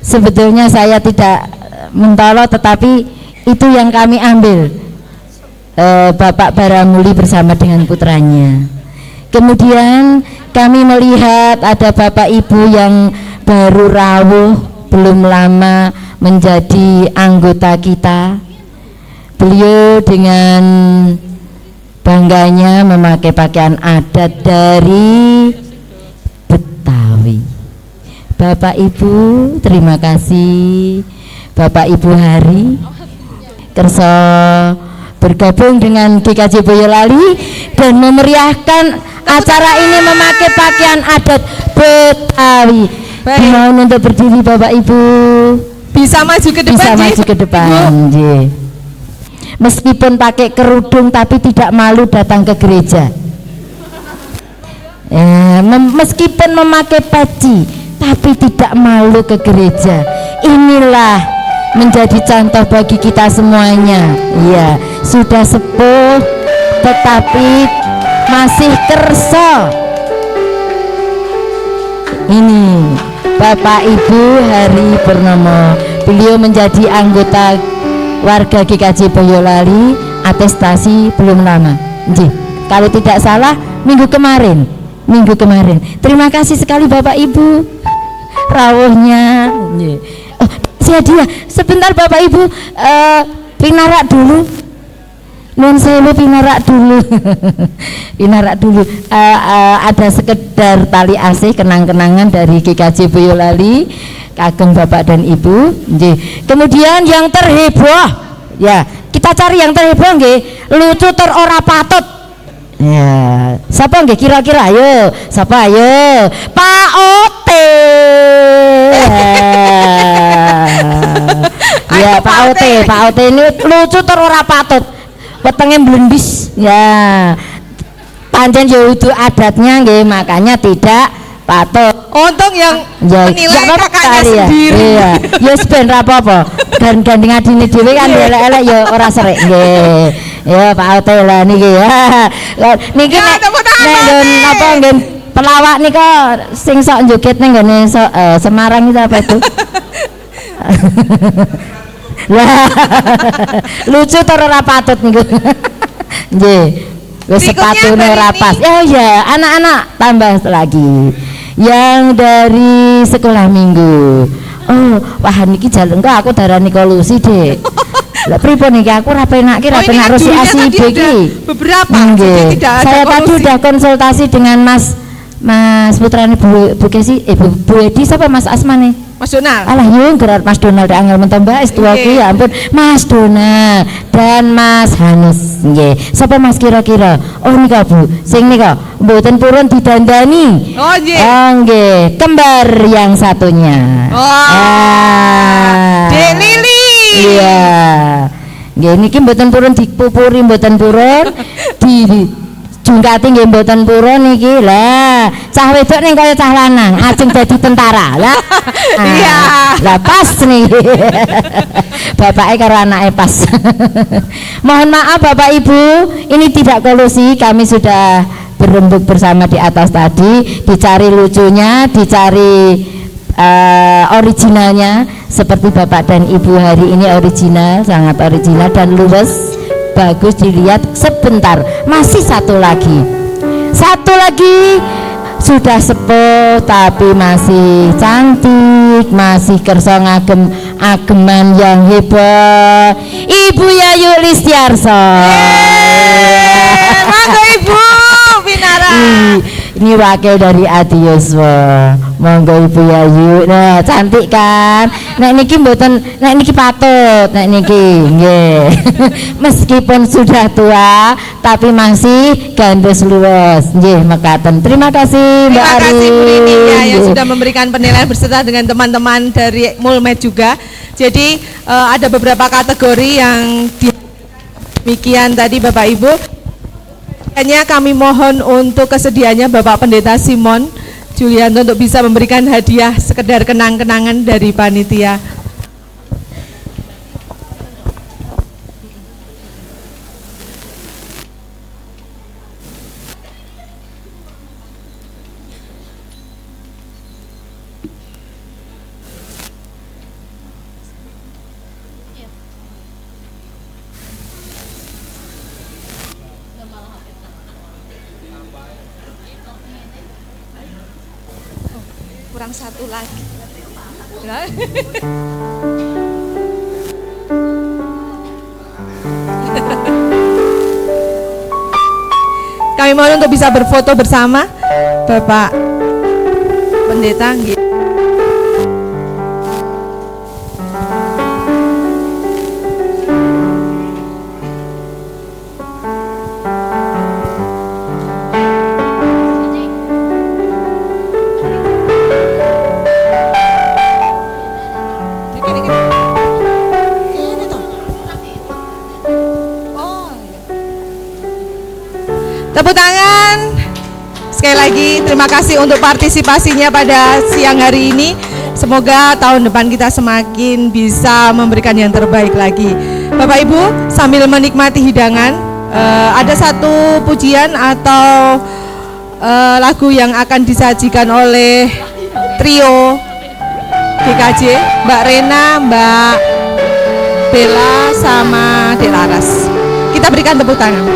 sebetulnya saya tidak mentolok, tetapi itu yang kami ambil. Bapak Baramuli bersama dengan putranya. Kemudian kami melihat ada Bapak Ibu yang baru rawuh, belum lama menjadi anggota kita. Beliau dengan bangganya memakai pakaian adat dari Betawi. Bapak Ibu, terima kasih. Bapak Ibu Hari kerso bergabung dengan GKJ Boyolali dan memeriahkan acara ini memakai pakaian adat Betawi. Mohon untuk berdiri Bapak Ibu. Bisa maju ke depan. Bisa maju ke depan. Meskipun pakai kerudung tapi tidak malu datang ke gereja. Meskipun memakai peci tapi tidak malu ke gereja. Inilah menjadi contoh bagi kita semuanya. Ya, sudah sepuh tetapi masih kerso. Ini Bapak Ibu Hari Purnomo, beliau menjadi anggota warga GKJ Boyolali, atestasi belum lama. Kalau tidak salah minggu kemarin. Terima kasih sekali Bapak Ibu rawuhnya. Dia sebentar Bapak Ibu, pinarak dulu. Nun sewu pinarak dulu. Ada sekedar tali asih kenang-kenangan dari GKJ Boyolali kagem Bapak dan Ibu. Kemudian yang terheboh, ya kita cari yang terheboh nggih, lucu ter ora patut. Ya, siapa nggih kira-kira? Ayo, siapa? Ayo, Pak Ote. Ya, Pak Ote ini lucu ter ora patut. Wetenge blendis. Ya. Pancen ya udu adatnya nggih, makanya tidak patut. Untung yang menilai kakaknya sendiri. Iya, ya ben ra apa-apa. Gandeng adine dhewe kan elek-elek ya ora serik nggih. Ya Pak Ote lah niki ya. Niki nek napa nggih pelawak nika sing sok joget ning nggone Semarang itu apa itu? Lah lucu to ora patut niku. Nggih. Wis sepatune ora pas. Oh ya, anak-anak tambah lagi. Yang dari sekolah minggu. Oh, wah niki jalan kok aku darani kolusi, Dek. Lah pripun iki aku ora penak rusi ASIB iki. Beberapa. Saya tadi udah konsultasi dengan Mas putrane Bu Kesi, Bu Edi, siapa Mas Asmane? Mas Donald. Alah yo gerak Mas Donald angel mentembak S2 ki, ya ampun. Mas Donald dan Mas Hanus nggih. Sapa Mas kira-kira? Oh nika Bu, sing nika mboten purun didandani. Oh nggih. Oh nggih, kembar yang satunya. Dek Lili. Iya. Nggih niki mboten purun dipupuri, mboten purun jungkati nggih mboten purun niki. Lah, cah wedok ning kaya cah lanang, ajeng dadi tentara. Lah. Iya. Lah pas niki. Bapake karo anake pas. Mohon maaf Bapak Ibu, ini tidak kolusi, kami sudah berembuk bersama di atas tadi, dicari lucunya, dicari originalnya, seperti Bapak dan Ibu hari ini original, sangat original dan luwes, bagus dilihat. Sebentar, masih satu lagi sudah sepuh tapi masih cantik, masih kerso ageman yang hebat, Ibu Yayu Listiarso. Monggo Ibu Pinara. Ini wakil dari Adi Yuswa. Monggo Ibu Yayu. Nah, cantik kan? Nek niki mboten, nek niki patut, nek niki nggih. Meskipun sudah tua tapi masih gandes luwes. Nggih, mekaten. Terima kasih Mbak Ari. Terima kasih Bu Rini ya, yang sudah memberikan penilaian berserta dengan teman-teman dari Mulmed juga. Jadi ada beberapa kategori yang demikian tadi Bapak Ibu. Hanya kami mohon untuk kesediaannya Bapak Pendeta Simon Julianto untuk bisa memberikan hadiah sekedar kenang-kenangan dari panitia. Kurang satu lagi. Kami mohon untuk bisa berfoto bersama Bapak Pendeta. Tepuk tangan. Sekali lagi terima kasih untuk partisipasinya pada siang hari ini. Semoga tahun depan kita semakin bisa memberikan yang terbaik lagi. Bapak Ibu, sambil menikmati hidangan, Ada satu pujian atau lagu yang akan disajikan oleh trio GKJ, Mbak Rena, Mbak Bella, sama Dek Laras. Kita berikan tepuk tangan.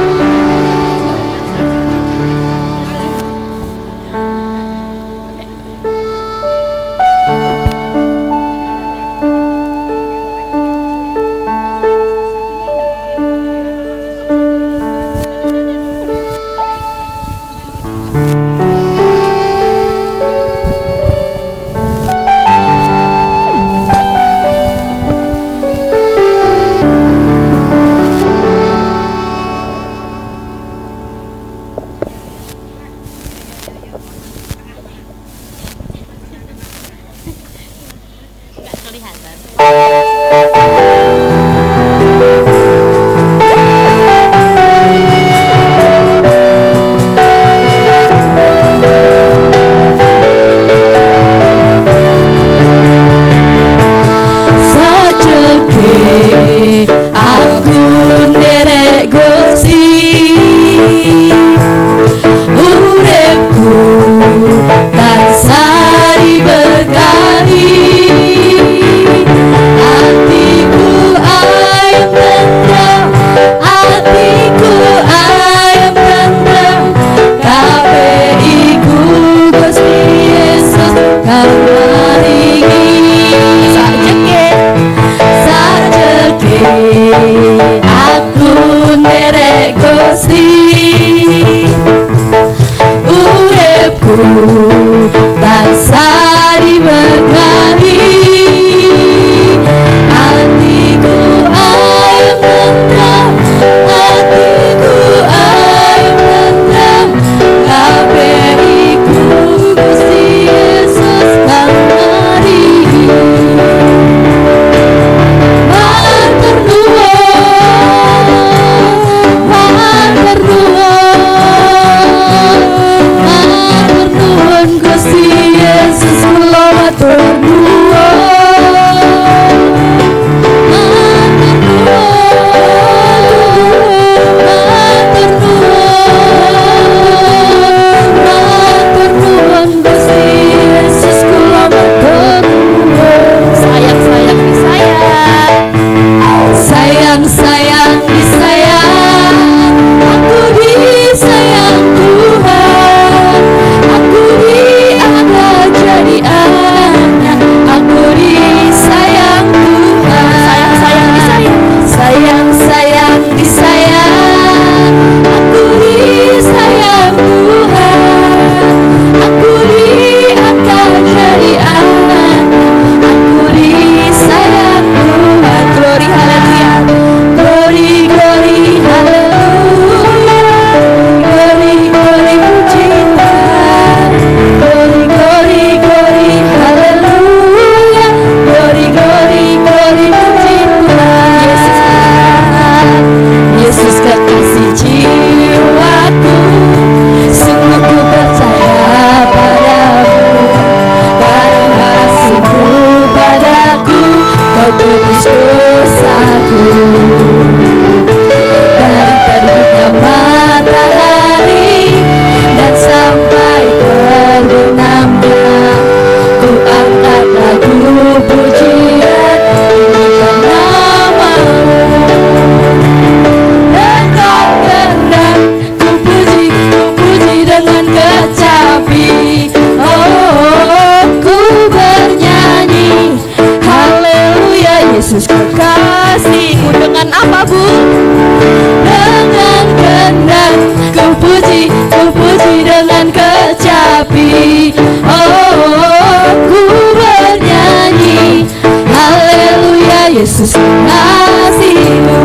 Yesus kasih-Mu.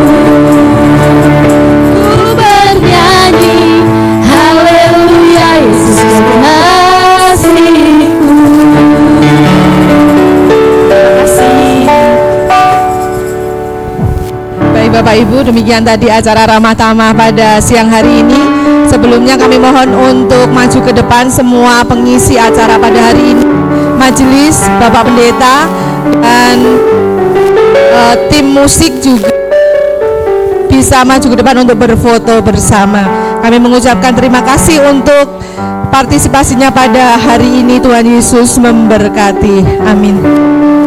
Ku bernyanyi haleluya, Yesus kasih-Ku. Terima kasih. Baik Bapak Ibu, demikian tadi acara Ramah Tamah pada siang hari ini. Sebelumnya kami mohon untuk maju ke depan semua pengisi acara pada hari ini, majelis, Bapak Pendeta, dan tim musik juga bisa maju ke depan untuk berfoto bersama. Kami mengucapkan terima kasih untuk partisipasinya pada hari ini. Tuhan Yesus memberkati. Amin.